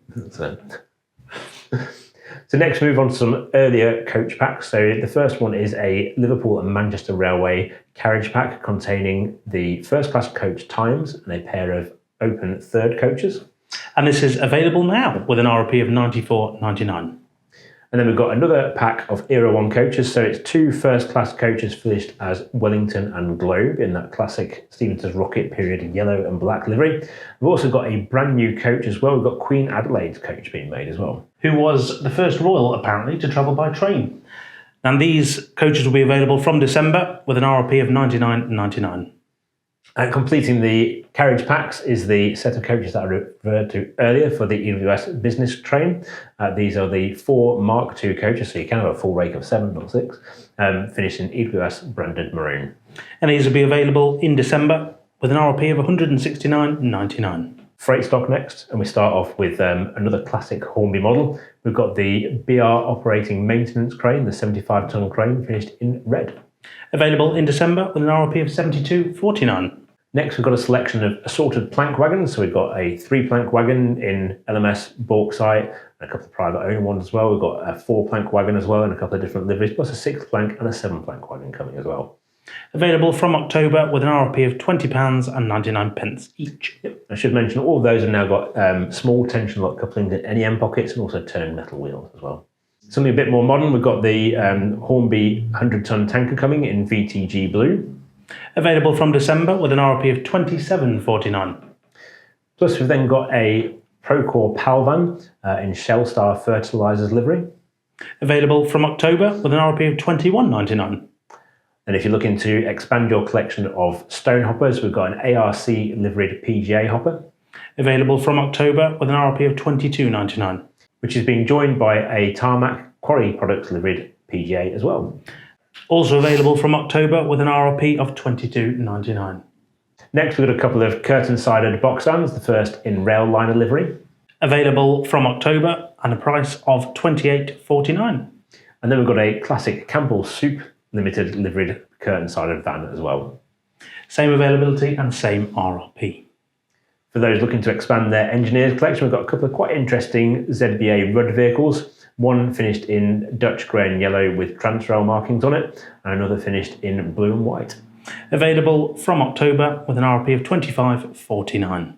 So next, move on to some earlier coach packs. So the first one is a Liverpool and Manchester Railway carriage pack containing the first class coach times and a pair of open third coaches. And this is available now with an RRP of $94.99. And then we've got another pack of Era 1 coaches. So it's 2 first class coaches finished as Wellington and Globe in that classic Stevenson's Rocket period yellow and black livery. We've also got a brand new coach as well. We've got Queen Adelaide's coach being made as well. Who was the first royal, apparently, to travel by train. And these coaches will be available from December with an RRP of $99.99. And completing the carriage packs is the set of coaches that I referred to earlier for the EWS business train. These are the 4 Mark II coaches, so you can have a full rake of 7 or 6, finished in EWS branded maroon. And these will be available in December with an RRP of $169.99. Freight stock next, and we start off with another classic Hornby model. We've got the BR operating maintenance crane, the 75-ton crane, finished in red. Available in December with an RRP of $72.49. Next, we've got a selection of assorted plank wagons. So we've got a 3-plank wagon in LMS bauxite, and a couple of private owner ones as well. We've got a 4-plank wagon as well, and a couple of different liveries, plus a 6-plank and a 7-plank wagon coming as well. Available from October with an RRP of £20.99 each. Yep. I should mention all of those have now got small tension lock couplings in any end pockets and also turned metal wheels as well. Something a bit more modern, we've got the Hornby 100-ton tanker coming in VTG blue. Available from December with an RRP of $27.49. Plus we've then got a Procore PAL van in Shellstar Fertilisers livery. Available from October with an RRP of $21.99. And if you're looking to expand your collection of stone hoppers, we've got an ARC liveried PGA hopper. Available from October with an RRP of $22.99. Which is being joined by a Tarmac Quarry Products liveried PGA as well. Also available from October with an RRP of $22.99. Next, we've got a couple of curtain-sided box vans, the first in rail liner livery. Available from October and a price of $28.49. And then we've got a classic Campbell Soup Limited liveried curtain-sided van as well. Same availability and same RRP. For those looking to expand their engineers collection, we've got a couple of quite interesting ZBA Rudd vehicles. One finished in Dutch grey and yellow with Transrail markings on it, and another finished in blue and white. Available from October with an RRP of $25.49.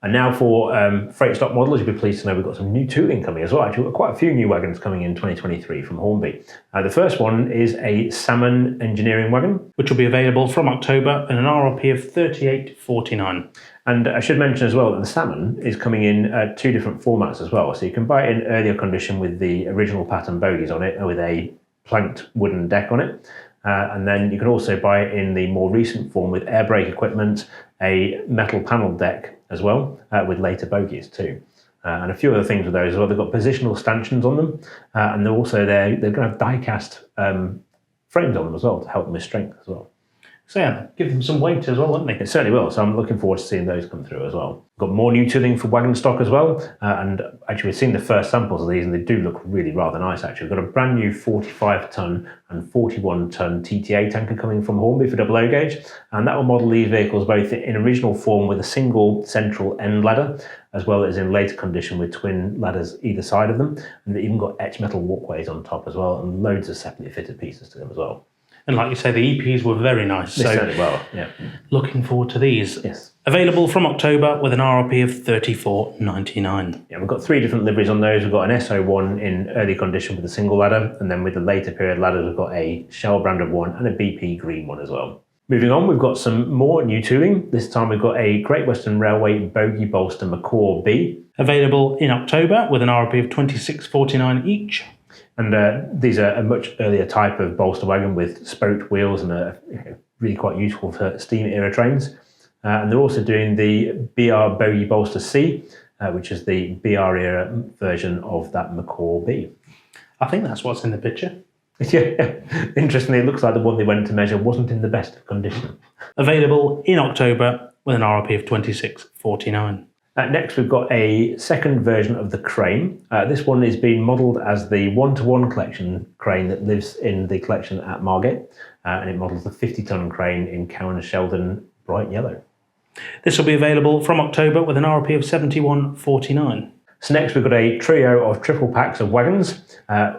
And now for freight stock models, you'll be pleased to know we've got some new tooling coming as well. Actually, we've got quite a few new wagons coming in 2023 from Hornby. The first one is a Salmon engineering wagon, which will be available from October in an RRP of $38.49. And I should mention as well that the Salmon is coming in 2 different formats as well. So you can buy it in earlier condition with the original pattern bogies on it, or with a planked wooden deck on it. And then you can also buy it in the more recent form with air brake equipment, a metal panel deck as well, with later bogies too. And a few other things with those as well. They've got positional stanchions on them, and they're also they're going to have die-cast frames on them as well to help them with strength as well. So yeah, give them some weight as well, won't they? It certainly will, so I'm looking forward to seeing those come through as well. Got more new tooling for wagon stock as well, and actually we've seen the first samples of these and they do look really rather nice actually. We've got a brand new 45-ton and 41-ton TTA tanker coming from Hornby for double O gauge, and that will model these vehicles both in original form with a single central end ladder, as well as in later condition with twin ladders either side of them, and they've even got etched metal walkways on top as well, and loads of separately fitted pieces to them as well. And like you say, the EPs were very nice. They certainly well, yeah. Looking forward to these. Yes. Available from October with an RRP of $34.99. Yeah, we've got 3 different liveries on those. We've got an SO1 in early condition with a single ladder, and then with the later period ladders, we've got a Shell branded one and a BP green one as well. Moving on, we've got some more new tooling. This time we've got a Great Western Railway bogie bolster Macaw B. Available in October with an RRP of £26.49 each. And these are a much earlier type of bolster wagon with spoked wheels and are really quite useful for steam era trains. And they're also doing the BR bogie bolster C, which is the BR era version of that Macaw B. I think that's what's in the picture. Yeah, interestingly, it looks like the one they went to measure wasn't in the best of condition. Available in October with an RRP of £26.49. Next, we've got a second version of the crane. This one is being modelled as the one-to-one collection crane that lives in the collection at Margate, and it models the 50-ton crane in Cowan Sheldon bright yellow. This will be available from October with an RRP of £71.49. So next we've got a trio of triple packs of wagons,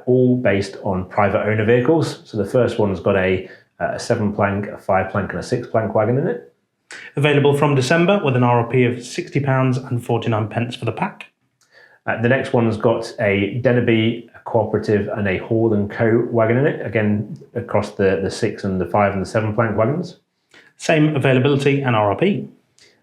all based on private owner vehicles. So the first one's got a 7-plank, a 5-plank and a 6-plank wagon in it. Available from December with an RRP of £60.49 for the pack. The next one's got a Deneby, a Cooperative and a Hall & Co wagon in it, again across the 6 and the 5 and the 7-plank wagons. Same availability and RRP.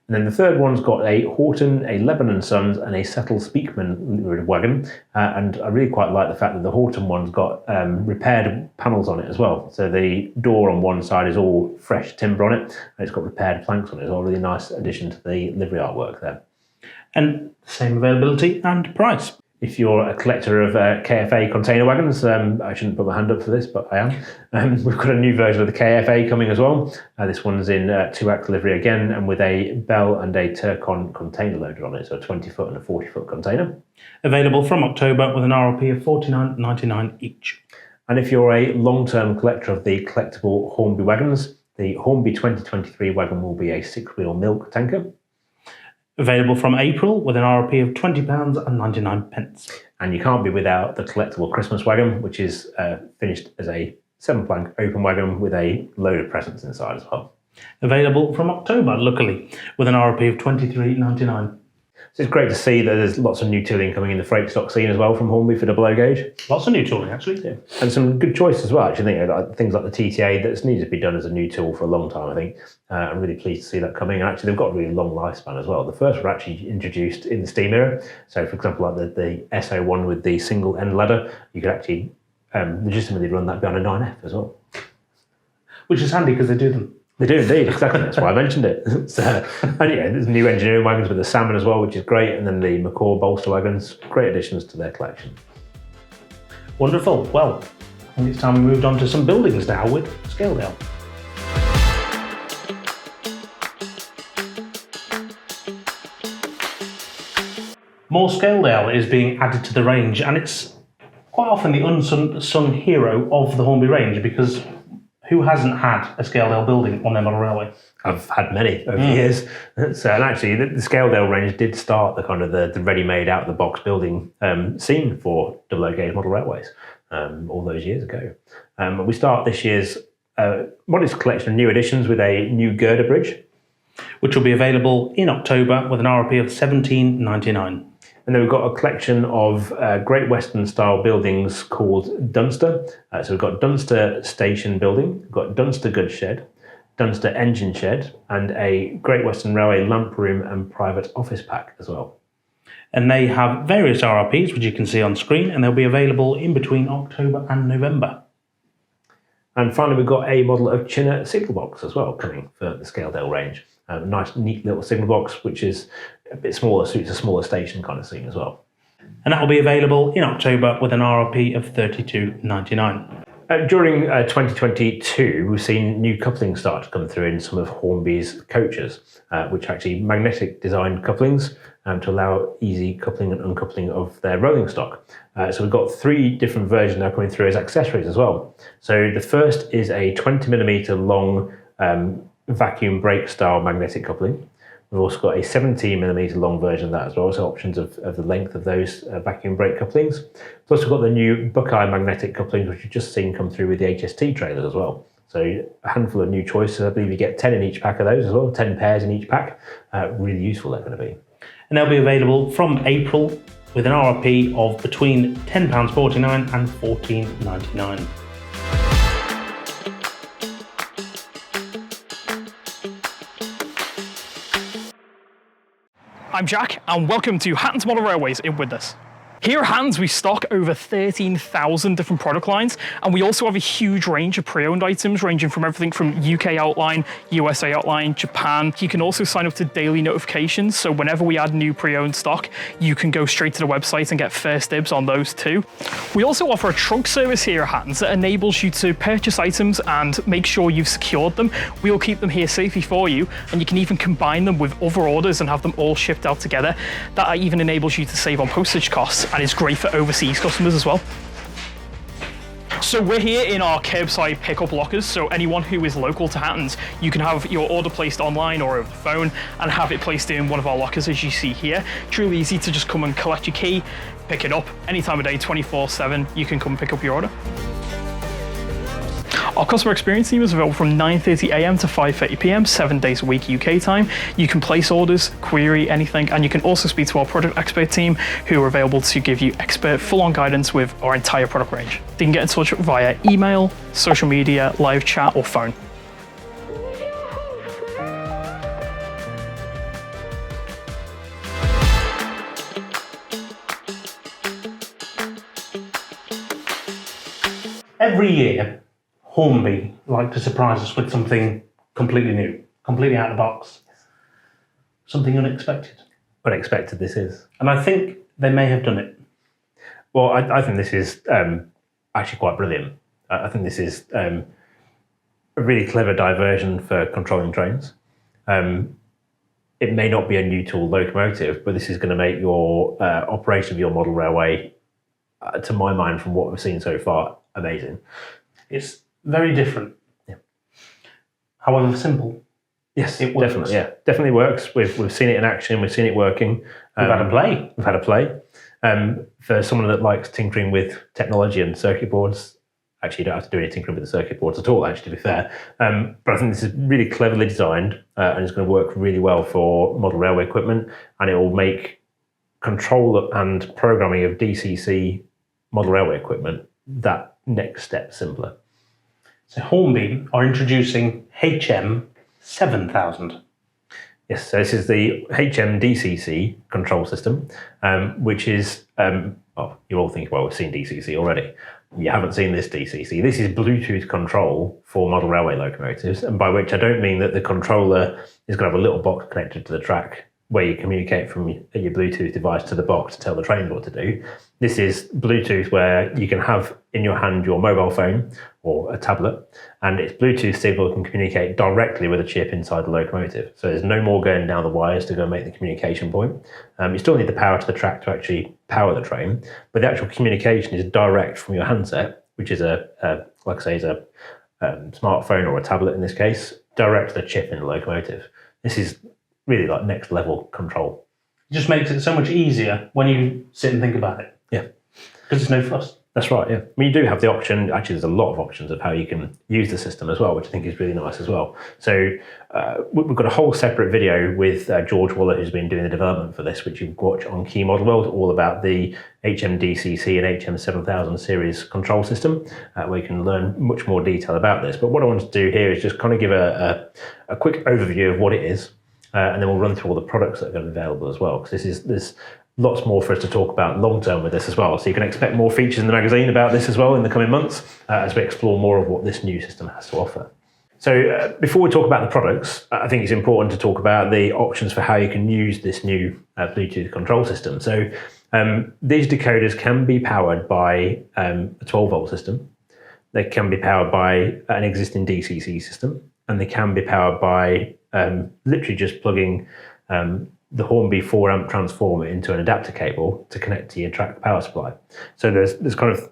And then the third one's got a Horton, a Lebanon Sons and a Settle Speakman wagon. And I really quite like the fact that the Horton one's got repaired panels on it as well. So the door on one side is all fresh timber on it, and it's got repaired planks on it. It's a really nice addition to the livery artwork there. And same availability and price. If you're a collector of KFA container wagons, I shouldn't put my hand up for this, but I am. We've got a new version of the KFA coming as well. This one's in 2-act livery again, and with a Bell and a Turcon container loaded on it, so a 20-foot and a 40-foot container. Available from October with an RRP of £49.99 each. And if you're a long-term collector of the collectible Hornby wagons, the Hornby 2023 wagon will be a 6-wheel milk tanker. Available from April with an RRP of £20.99. And you can't be without the collectible Christmas wagon, which is finished as a 7-plank open wagon with a load of presents inside as well. Available from October, luckily, with an RRP of £23.99. So it's great to see that there's lots of new tooling coming in the freight stock scene as well from Hornby for double O gauge. Lots of new tooling, actually. Yeah. And some good choice as well, actually. I think things like the TTA that's needed to be done as a new tool for a long time, I think. I'm really pleased to see that coming. And actually, they've got a really long lifespan as well. The first were actually introduced in the steam era. So, for example, like the SO1 with the single end ladder, you could actually legitimately run that behind a 9F as well. Which is handy because they do them. They do indeed, exactly. That's why I mentioned it. So, and yeah, there's new engineering wagons with the Salmon as well, which is great. And then the Macaw bolster wagons, great additions to their collection. Wonderful. Well, I think it's time we moved on to some buildings now with Scaledale. More Scaledale is being added to the range, and it's quite often the unsung hero of the Hornby range, because who hasn't had a Scaledale building on their model railway? I've had many over the years. So, and actually, the Scaledale range did start the kind of the ready-made out-of-the-box building scene for double O gauge model railways all those years ago. We start this year's modest collection of new additions with a new girder bridge, which will be available in October with an RRP of £17.99. And then we've got a collection of Great Western style buildings called Dunster. So we've got Dunster Station Building, we've got Dunster Goods Shed, Dunster Engine Shed, and a Great Western Railway lamp room and private office pack as well. And they have various RRPs, which you can see on screen, and they'll be available in between October and November. And finally, we've got a model of Chinner signal box as well coming for the Scaledale range. A nice, neat little signal box, which is a bit smaller, suits a smaller station kind of scene as well. And that will be available in October with an RRP of £32.99. During 2022, we've seen new coupling start to come through in some of Hornby's coaches, which are actually magnetic designed couplings to allow easy coupling and uncoupling of their rolling stock. So we've got 3 different versions now coming through as accessories as well. So the first is a 20mm long vacuum brake style magnetic coupling. We've also got a 17mm long version of that as well, so options of the length of those vacuum brake couplings. Plus we've got the new Buckeye magnetic couplings, which you've just seen come through with the HST trailers as well. So a handful of new choices. I believe you get 10 in each pack of those as well, 10 pairs in each pack. Really useful they're going to be. And they'll be available from April with an RRP of between £10.49 and £14.99. I'm Jack, and welcome to Hattons Model Railways in Widnes. Here at Hattons, we stock over 13,000 different product lines, and we also have a huge range of pre-owned items ranging from everything from UK outline, USA outline, Japan. You can also sign up to daily notifications, so whenever we add new pre-owned stock, you can go straight to the website and get first dibs on those too. We also offer a trunk service here at Hattons that enables you to purchase items and make sure you've secured them. We'll keep them here safely for you, and you can even combine them with other orders and have them all shipped out together. That even enables you to save on postage costs, and is great for overseas customers as well. So we're here in our curbside pickup lockers, so anyone who is local to Hattons, you can have your order placed online or over the phone and have it placed in one of our lockers as you see here. It's really easy to just come and collect your key, pick it up any time of day, 24/7, you can come pick up your order. Our customer experience team is available from 9:30 a.m. to 5:30 p.m, 7 days a week UK time. You can place orders, query anything, and you can also speak to our product expert team who are available to give you expert full-on guidance with our entire product range. They can get in touch via email, social media, live chat, or phone. Every year, Hornby like to surprise us with something completely new, completely out of the box, something unexpected. Unexpected this is. And I think they may have done it. Well, I think this is actually quite brilliant. I think this is a really clever diversion for controlling trains. It may not be a new tool locomotive, but this is going to make your operation of your model railway, to my mind, from what we've seen so far, amazing. It's very different. Yeah. However simple. Yes, it works. definitely. Yeah, definitely works. We've seen it in action. We've seen it working. We've had a play. We've had a play. For someone that likes tinkering with technology and circuit boards, actually you don't have to do any tinkering with the circuit boards at all, actually, to be fair. But I think this is really cleverly designed and it's going to work really well for model railway equipment, and it will make control and programming of DCC model railway equipment that next step simpler. So Hornby are introducing HM7000. Yes, so this is the HM DCC control system, which is, well, you all think, well, we've seen DCC already. You haven't seen this DCC. This is Bluetooth control for model railway locomotives, and by which I don't mean that the controller is going to have a little box connected to the track where you communicate from your Bluetooth device to the box to tell the train what to do. This is Bluetooth where you can have in your hand your mobile phone or a tablet, and its Bluetooth signal can communicate directly with a chip inside the locomotive. So there's no more going down the wires to go and make the communication point. You still need the power to the track to actually power the train, but the actual communication is direct from your handset, which is like I say, is a smartphone or a tablet in this case, direct to the chip in the locomotive. This is really like next level control. It just makes it so much easier when you sit and think about it. Yeah. Because there's no fuss. That's right, yeah. I mean, you do have the option, actually there's a lot of options of how you can use the system as well, which I think is really nice as well. So we've got a whole separate video with George Waller, who's been doing the development for this, which you can watch on Key Model World, all about the HM-DCC and HM7000 series control system, where you can learn much more detail about this. But what I want to do here is just kind of give a quick overview of what it is, and then we'll run through all the products that are going to be available as well, because there's lots more for us to talk about long term with this as well. So you can expect more features in the magazine about this as well in the coming months as we explore more of what this new system has to offer. So before we talk about the products, I think it's important to talk about the options for how you can use this new Bluetooth control system. So these decoders can be powered by a 12-volt system. They can be powered by an existing DCC system, and they can be powered by literally just plugging the Hornby 4-amp transformer into an adapter cable to connect to your track power supply. So there's kind of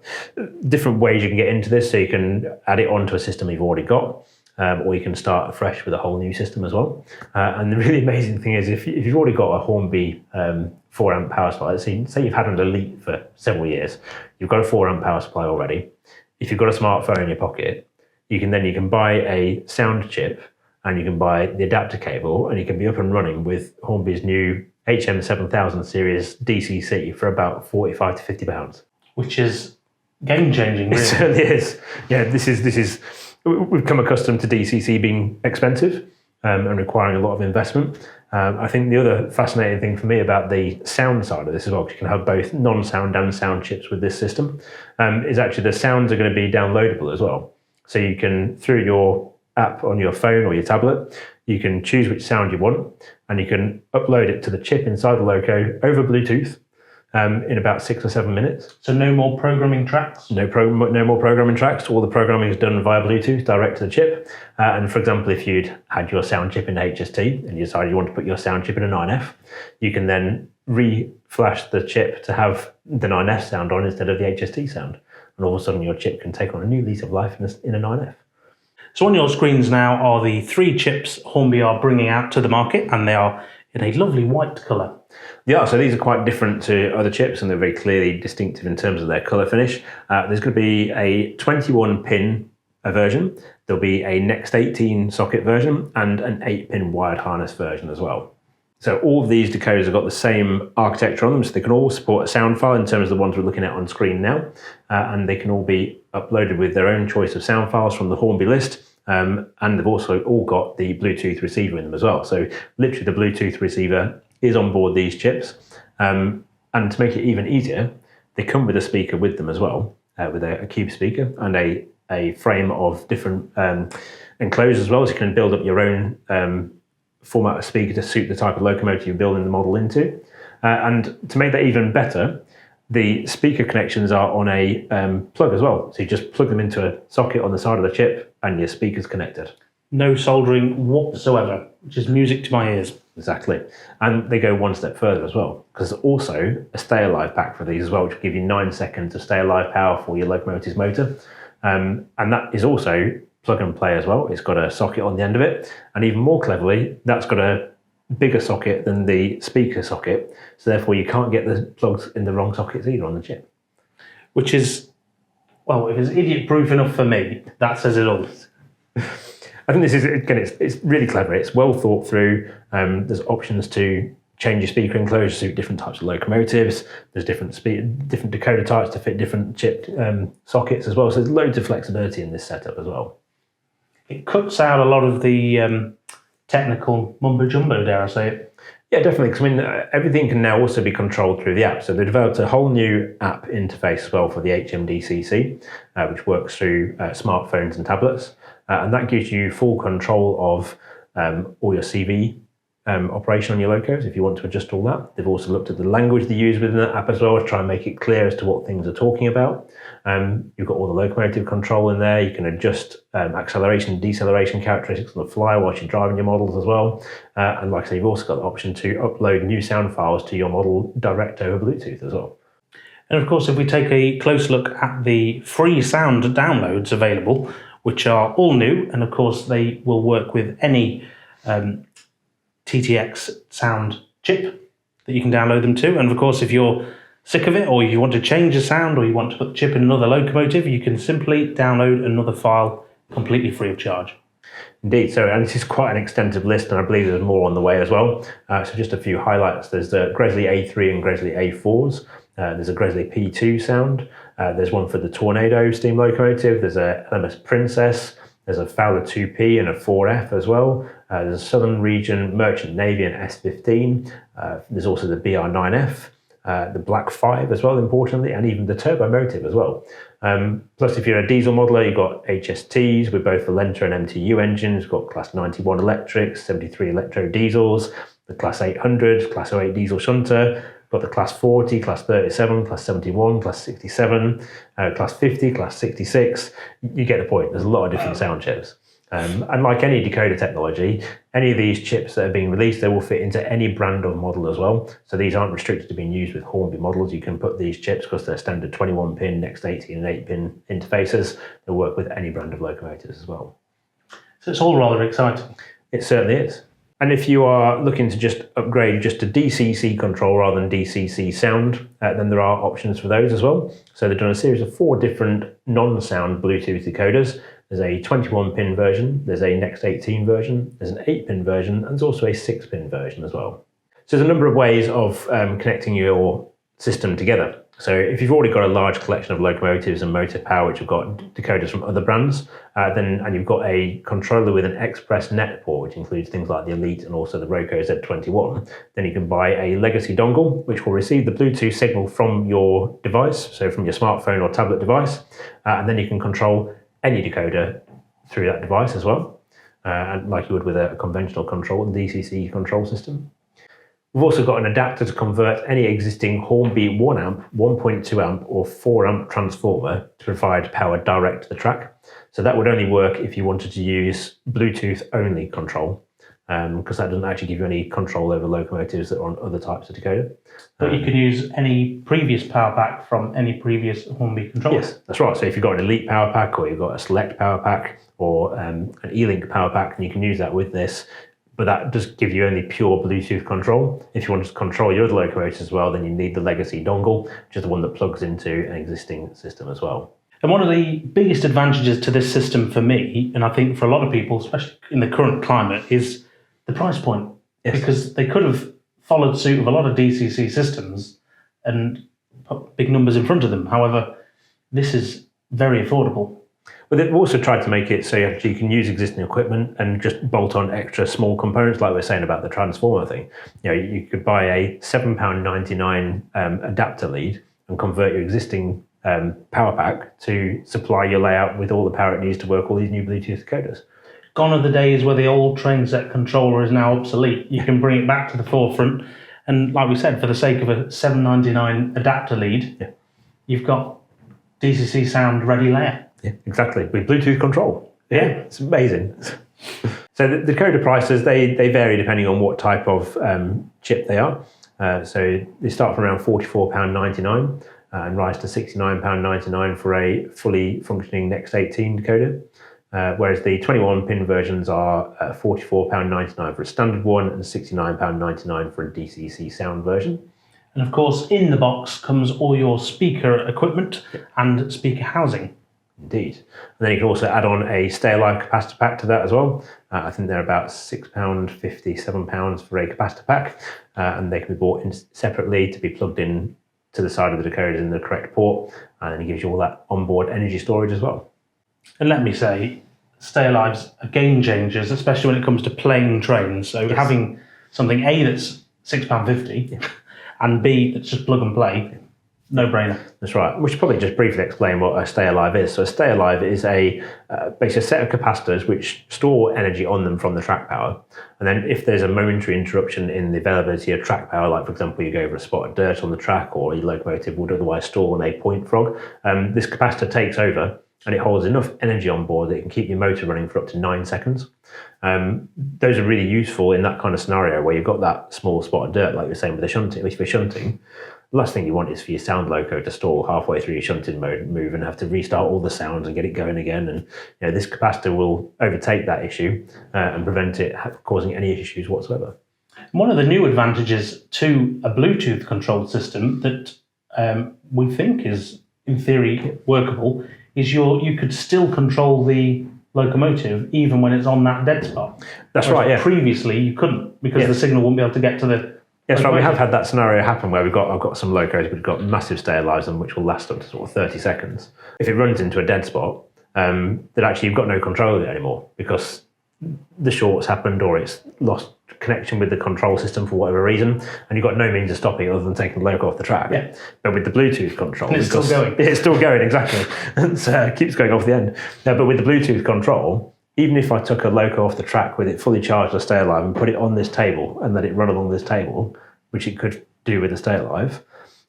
different ways you can get into this. So you can add it onto a system you've already got, or you can start afresh with a whole new system as well. And the really amazing thing is if you've already got a Hornby 4-amp power supply, say you've had an Elite for several years, you've got a 4-amp power supply already. If you've got a smartphone in your pocket, you can buy a sound chip, and you can buy the adapter cable, and you can be up and running with Hornby's new HM7000 series DCC for about 45 to 50 pounds. Which is game-changing, really. It certainly is. Yeah, this is. We've come accustomed to DCC being expensive, and requiring a lot of investment. I think the other fascinating thing for me about the sound side of this as well, because you can have both non-sound and sound chips with this system, is actually the sounds are going to be downloadable as well. So you can, through your app on your phone or your tablet, you can choose which sound you want, and you can upload it to the chip inside the loco over Bluetooth in about 6 or 7 minutes. So no more programming tracks? No more programming tracks. All the programming is done via Bluetooth direct to the chip. And for example, if you'd had your sound chip in HST and you decided you want to put your sound chip in a 9F, you can then re-flash the chip to have the 9F sound on instead of the HST sound. And all of a sudden your chip can take on a new lease of life in a 9F. So on your screens now are the 3 chips Hornby are bringing out to the market, and they are in a lovely white colour. Yeah, so these are quite different to other chips, and they're very clearly distinctive in terms of their colour finish. There's going to be a 21-pin version, there'll be a Next 18 socket version, and an 8-pin wired harness version as well. So all of these decoders have got the same architecture on them, so they can all support a sound file in terms of the ones we're looking at on screen now, and they can all be uploaded with their own choice of sound files from the Hornby list. And they've also all got the Bluetooth receiver in them as well. So literally the Bluetooth receiver is on board these chips. And to make it even easier, they come with a speaker with them as well, with a cube speaker and a frame of different enclosures as well. So you can build up your own format of speaker to suit the type of locomotive you're building the model into. And to make that even better, the speaker connections are on a plug as well. So you just plug them into a socket on the side of the chip and your speaker's connected. No soldering whatsoever, which is music to my ears. Exactly. And they go one step further as well, because there's also a stay alive pack for these as well, which will give you 9 seconds of stay alive power for your locomotive's motor. And that is also plug and play as well. It's got a socket on the end of it. And even more cleverly, that's got a bigger socket than the speaker socket, so therefore you can't get the plugs in the wrong sockets either on the chip. Which is, well, if it's idiot-proof enough for me, that says it all. I think this is, again, it's really clever. It's well thought through. There's options to change your speaker enclosure to suit different types of locomotives. There's different decoder types to fit different chip sockets as well. So there's loads of flexibility in this setup as well. It cuts out a lot of the technical mumbo-jumbo, dare I say it. Yeah, definitely, because I mean, everything can now also be controlled through the app. So they developed a whole new app interface as well for the HM DCC, which works through smartphones and tablets. And that gives you full control of all your CV operation on your locos, if you want to adjust all that. They've also looked at the language they use within that app as well to try and make it clear as to what things are talking about. You've got all the locomotive control in there. You can adjust acceleration and deceleration characteristics on the fly whilst you're driving your models as well. And like I say, you've also got the option to upload new sound files to your model direct over Bluetooth as well. And of course, if we take a close look at the free sound downloads available, which are all new, and of course they will work with any TTX sound chip that you can download them to. And of course, if you're sick of it, or you want to change the sound, or you want to put the chip in another locomotive, you can simply download another file completely free of charge. Indeed, so and this is quite an extensive list, and I believe there's more on the way as well. So just a few highlights. There's the Gresley A3 and Gresley A4s. There's a Gresley P2 sound. There's one for the Tornado steam locomotive. There's a LMS Princess. There's a Fowler 2P and a 4F as well. There's a Southern Region Merchant Navy and S15. There's also the BR9F, the Black 5 as well, importantly, and even the Turbo Motive as well. Plus, if you're a diesel modeler, you've got HSTs with both the Lenta and MTU engines. You've got Class 91 electrics, 73 electro diesels, the Class 800, Class 08 diesel shunter. Got the Class 40, Class 37, Class 71, Class 67, Class 50, Class 66. You get the point. There's a lot of different sound chips. And like any decoder technology, any of these chips that are being released, they will fit into any brand of model as well. So these aren't restricted to being used with Hornby models. You can put these chips, because they're standard 21-pin, Next 18 and 8-pin interfaces. They'll work with any brand of locomotives as well. So it's all rather exciting. It certainly is. And if you are looking to just upgrade just to DCC control rather than DCC sound, then there are options for those as well. So they've done a series of 4 different non-sound Bluetooth decoders. There's a 21-pin version, there's a Next 18 version, there's an 8-pin version, and there's also a 6-pin version as well. So there's a number of ways of connecting your system together. So if you've already got a large collection of locomotives and motive power, which have got decoders from other brands, and you've got a controller with an express net port, which includes things like the Elite and also the Roco Z21, then you can buy a legacy dongle, which will receive the Bluetooth signal from your device, so from your smartphone or tablet device, and then you can control any decoder through that device as well, and like you would with a conventional control, the DCC control system. We've also got an adapter to convert any existing Hornby 1 amp, 1.2 amp or 4 amp transformer to provide power direct to the track. So that would only work if you wanted to use Bluetooth only control, because that doesn't actually give you any control over locomotives that are on other types of decoder. But you can use any previous power pack from any previous Hornby controller. Yes, that's right. So if you've got an Elite power pack or you've got a Select power pack or an E-Link power pack, then you can use that with this. But that does give you only pure Bluetooth control. If you want to control your other locomotives as well, then you need the legacy dongle, which is the one that plugs into an existing system as well. And one of the biggest advantages to this system for me, and I think for a lot of people, especially in the current climate, is the price point. Yes. Because they could have followed suit of a lot of DCC systems and put big numbers in front of them. However, this is very affordable. But they've also tried to make it so you can use existing equipment and just bolt on extra small components, like we were saying about the transformer thing. You know, you could buy a £7.99 adapter lead and convert your existing power pack to supply your layout with all the power it needs to work all these new Bluetooth decoders. Gone are the days where the old train set controller is now obsolete. You can bring it back to the forefront. And like we said, for the sake of a £7.99 adapter lead, you've got DCC sound ready layout. Yeah, exactly, with Bluetooth control. Yeah, it's amazing. So the decoder prices, they vary depending on what type of chip they are. So they start from around £44.99 and rise to £69.99 for a fully functioning Next 18 decoder. Whereas the 21-pin versions are £44.99 for a standard one and £69.99 for a DCC sound version. And of course, in the box comes all your speaker equipment and speaker housing. Indeed. And then you can also add on a Stay Alive capacitor pack to that as well. I think they're about £6.50, £7 for a capacitor pack, and they can be bought in separately to be plugged in to the side of the decoders in the correct port, and then it gives you all that onboard energy storage as well. And let me say, Stay Alive's are game changers, especially when it comes to playing trains. So having something A that's £6.50 and B that's just plug and play, no-brainer. That's right. We should probably just briefly explain what a Stay Alive is. So a Stay Alive is basically a set of capacitors which store energy on them from the track power. And then if there's a momentary interruption in the availability of track power, like for example you go over a spot of dirt on the track or your locomotive would otherwise stall on a point frog, this capacitor takes over and it holds enough energy on board that it can keep your motor running for up to 9 seconds. Those are really useful in that kind of scenario where you've got that small spot of dirt, like you're saying with the shunting. If you're shunting, the last thing you want is for your sound loco to stall halfway through your shunting move and have to restart all the sounds and get it going again. And you know, this capacitor will overtake that issue and prevent it causing any issues whatsoever. One of the new advantages to a Bluetooth controlled system that we think is, in theory, workable is you could still control the locomotive even when it's on that dead spot. That's right, yeah. Previously, you couldn't because the signal wouldn't be able to get to the Yes, right. We have had that scenario happen where I've got some locos, we've got massive Stay Alives on which will last up to sort of 30 seconds. If it runs into a dead spot, then actually you've got no control of it anymore because the short's happened or it's lost connection with the control system for whatever reason, and you've got no means of stopping it other than taking the loco off the track. Yeah. But with the Bluetooth control, it's still going. It's still going, exactly. It keeps going off the end. But with the Bluetooth control, even if I took a loco off the track with it fully charged or Stay Alive and put it on this table and let it run along this table, which it could do with the Stay Alive,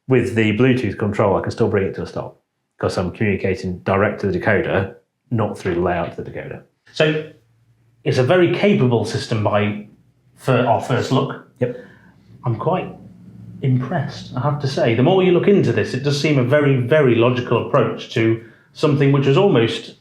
with the Bluetooth control I can still bring it to a stop because I'm communicating direct to the decoder, not through the layout of the decoder. So it's a very capable system for our first look. Yep. I'm quite impressed, I have to say. The more you look into this, it does seem a very, very logical approach to something which was almost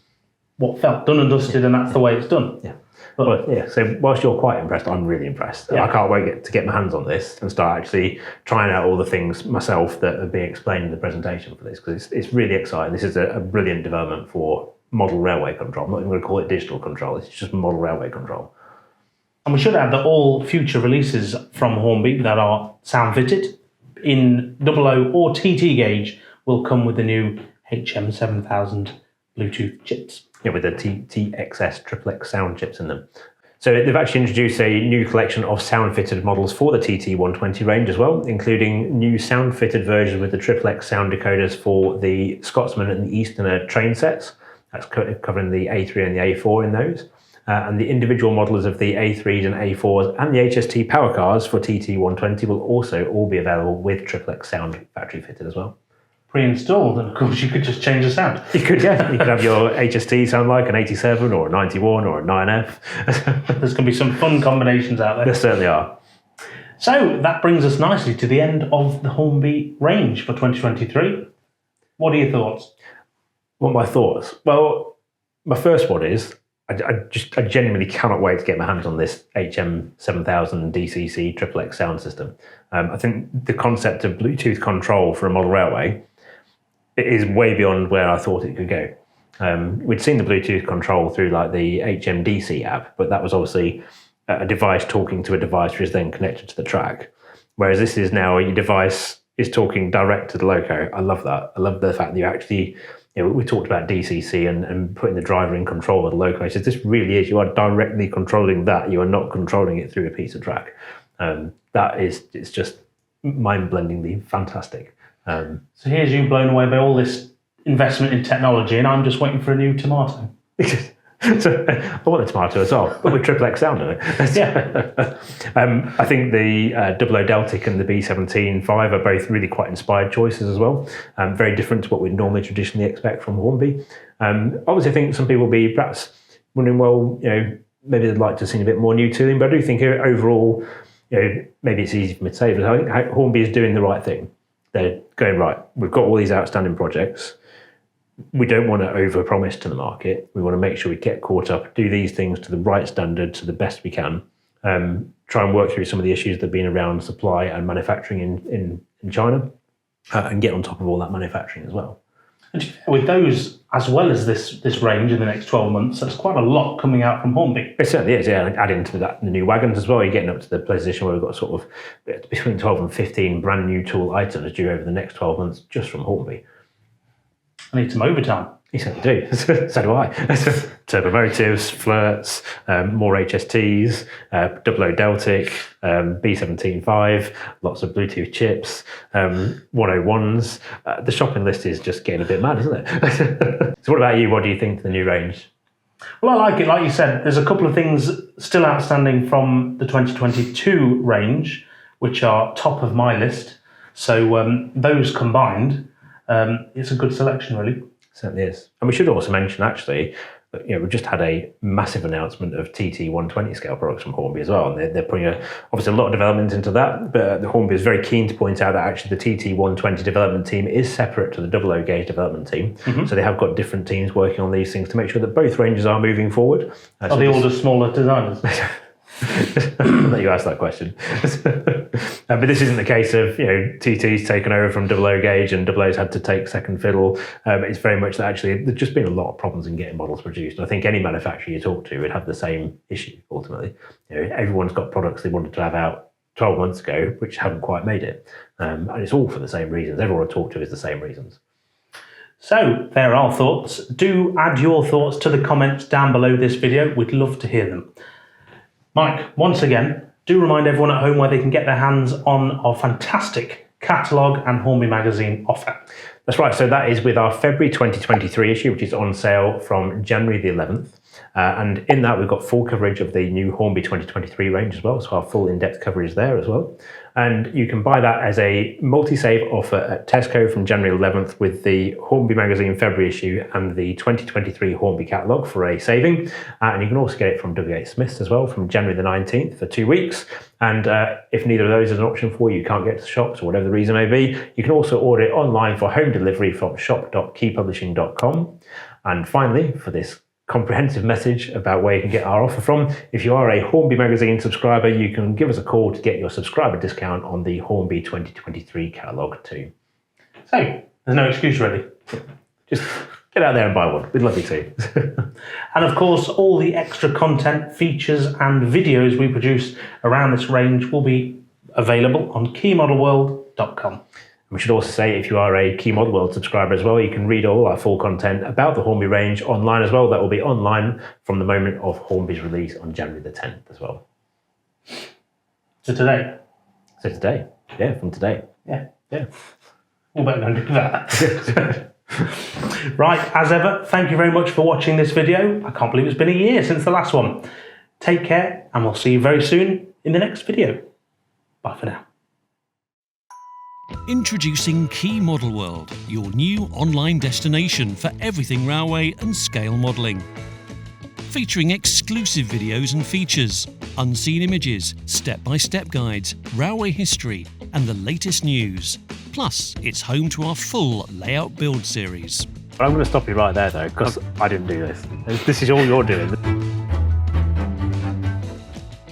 what felt done and dusted, and that's the way it's done. Yeah. But yeah, so whilst you're quite impressed, I'm really impressed. Yeah. I can't wait to get my hands on this and start actually trying out all the things myself that are being explained in the presentation for this, because it's really exciting. This is a brilliant development for model railway control. I'm not even going to call it digital control, it's just model railway control. And we should add that all future releases from Hornby that are sound fitted in 00 or TT gauge will come with the new HM7000 Bluetooth chips. Yeah, with the TXS XXX sound chips in them. So they've actually introduced a new collection of sound-fitted models for the TT120 range as well, including new sound-fitted versions with the XXX sound decoders for the Scotsman and the Easterner train sets. That's covering the A3 and the A4 in those. And the individual models of the A3s and A4s and the HST power cars for TT120 will also all be available with XXX sound factory fitted as well. Pre-installed, and of course you could just change the sound. You could, yeah. You could have your HST sound like an 87 or a 91 or a 9F. There's going to be some fun combinations out there. There certainly are. So that brings us nicely to the end of the Hornby range for 2023. What are your thoughts? What are my thoughts? Well, my first one is I genuinely cannot wait to get my hands on this HM7000 DCC XXX sound system. I think the concept of Bluetooth control for a model railway is way beyond where I thought it could go. We'd seen the Bluetooth control through like the HMDC app, but that was obviously a device talking to a device which is then connected to the track. Whereas this is now your device is talking direct to the loco. I love that. I love the fact that you actually, we talked about DCC and putting the driver in control of the loco. So this really is, you are directly controlling that. You are not controlling it through a piece of track. It's just mind-blendingly fantastic. So here's you blown away by all this investment in technology, and I'm just waiting for a new tomato. So, I want a tomato as well, but with XXX sound in it. Yeah. I think the 00 Deltic and the B17.5 are both really quite inspired choices as well. Very different to what we'd normally traditionally expect from Hornby. Obviously, I think some people will be perhaps wondering, well, maybe they'd like to see a bit more new tooling, but I do think overall, maybe it's easy for me to say, but I think Hornby is doing the right thing. They're going, right, we've got all these outstanding projects. We don't want to overpromise to the market. We want to make sure we get caught up, do these things to the right standard, to the best we can. Try and work through some of the issues that have been around supply and manufacturing in China, and get on top of all that manufacturing as well. And with those, as well as this range in the next 12 months, that's quite a lot coming out from Hornby. It certainly is, yeah. And adding to that the new wagons as well, you're getting up to the position where we've got sort of between 12 and 15 brand new tool items due over the next 12 months just from Hornby. I need some overtime. You certainly do. So do I. Turbomotives, flirts, more HSTs, 00 Deltic, B17.5, lots of Bluetooth chips, 101s. The shopping list is just getting a bit mad, isn't it? So what about you? What do you think of the new range? Well, I like it. Like you said, there's a couple of things still outstanding from the 2022 range, which are top of my list. So those combined, it's a good selection, really. Certainly is. And we should also mention, actually, that we've just had a massive announcement of TT120 scale products from Hornby as well. And they're putting obviously a lot of development into that, but the Hornby is very keen to point out that actually the TT120 development team is separate to the 00 gauge development team. Mm-hmm. So they have got different teams working on these things to make sure that both ranges are moving forward. Are they all just smaller designers? I'll let you ask that question. But this isn't the case of TT's taken over from 00 gauge and 00's had to take second fiddle. It's very much that actually there's just been a lot of problems in getting models produced. And I think any manufacturer you talk to would have the same issue ultimately. Everyone's got products they wanted to have out 12 months ago which haven't quite made it, and it's all for the same reasons. Everyone I talk to is the same reasons. So there are thoughts. Do add your thoughts to the comments down below this video. We'd love to hear them. Mike, once again, do remind everyone at home where they can get their hands on our fantastic catalogue and Hornby magazine offer. That's right, so that is with our February 2023 issue, which is on sale from January the 11th. And in that, we've got full coverage of the new Hornby 2023 range as well, so our full in-depth coverage there as well. And you can buy that as a multi-save offer at Tesco from January 11th with the Hornby magazine February issue and the 2023 Hornby catalogue for a saving. And you can also get it from WH Smith's as well from January the 19th for 2 weeks. And if neither of those is an option for you, you can't get to the shops or whatever the reason may be, you can also order it online for home delivery from shop.keypublishing.com. And finally, for this comprehensive message about where you can get our offer from, if you are a Hornby magazine subscriber, you can give us a call to get your subscriber discount on the Hornby 2023 catalogue too. So there's no excuse really. Just get out there and buy one. We'd love you to. And of course, all the extra content, features and videos we produce around this range will be available on Key Model World keymodelworld.com. We should also say, if you are a Key Model World subscriber as well, you can read all our full content about the Hornby range online as well. That will be online from the moment of Hornby's release on January the 10th as well. So today? So today, yeah, from today. Yeah. Yeah. We better go and do that. Right, as ever, thank you very much for watching this video. I can't believe it's been a year since the last one. Take care, and we'll see you very soon in the next video. Bye for now. Introducing Key Model World, your new online destination for everything railway and scale modelling. Featuring exclusive videos and features, unseen images, step-by-step guides, railway history and the latest news. Plus, it's home to our full layout build series. I'm going to stop you right there though, because I didn't do this. This is all you're doing.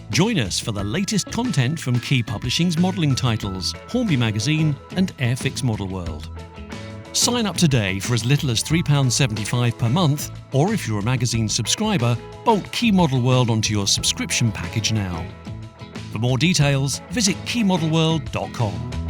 Join us for the latest content from Key Publishing's modelling titles, Hornby Magazine and Airfix Model World. Sign up today for as little as £3.75 per month, or if you're a magazine subscriber, bolt Key Model World onto your subscription package now. For more details, visit keymodelworld.com.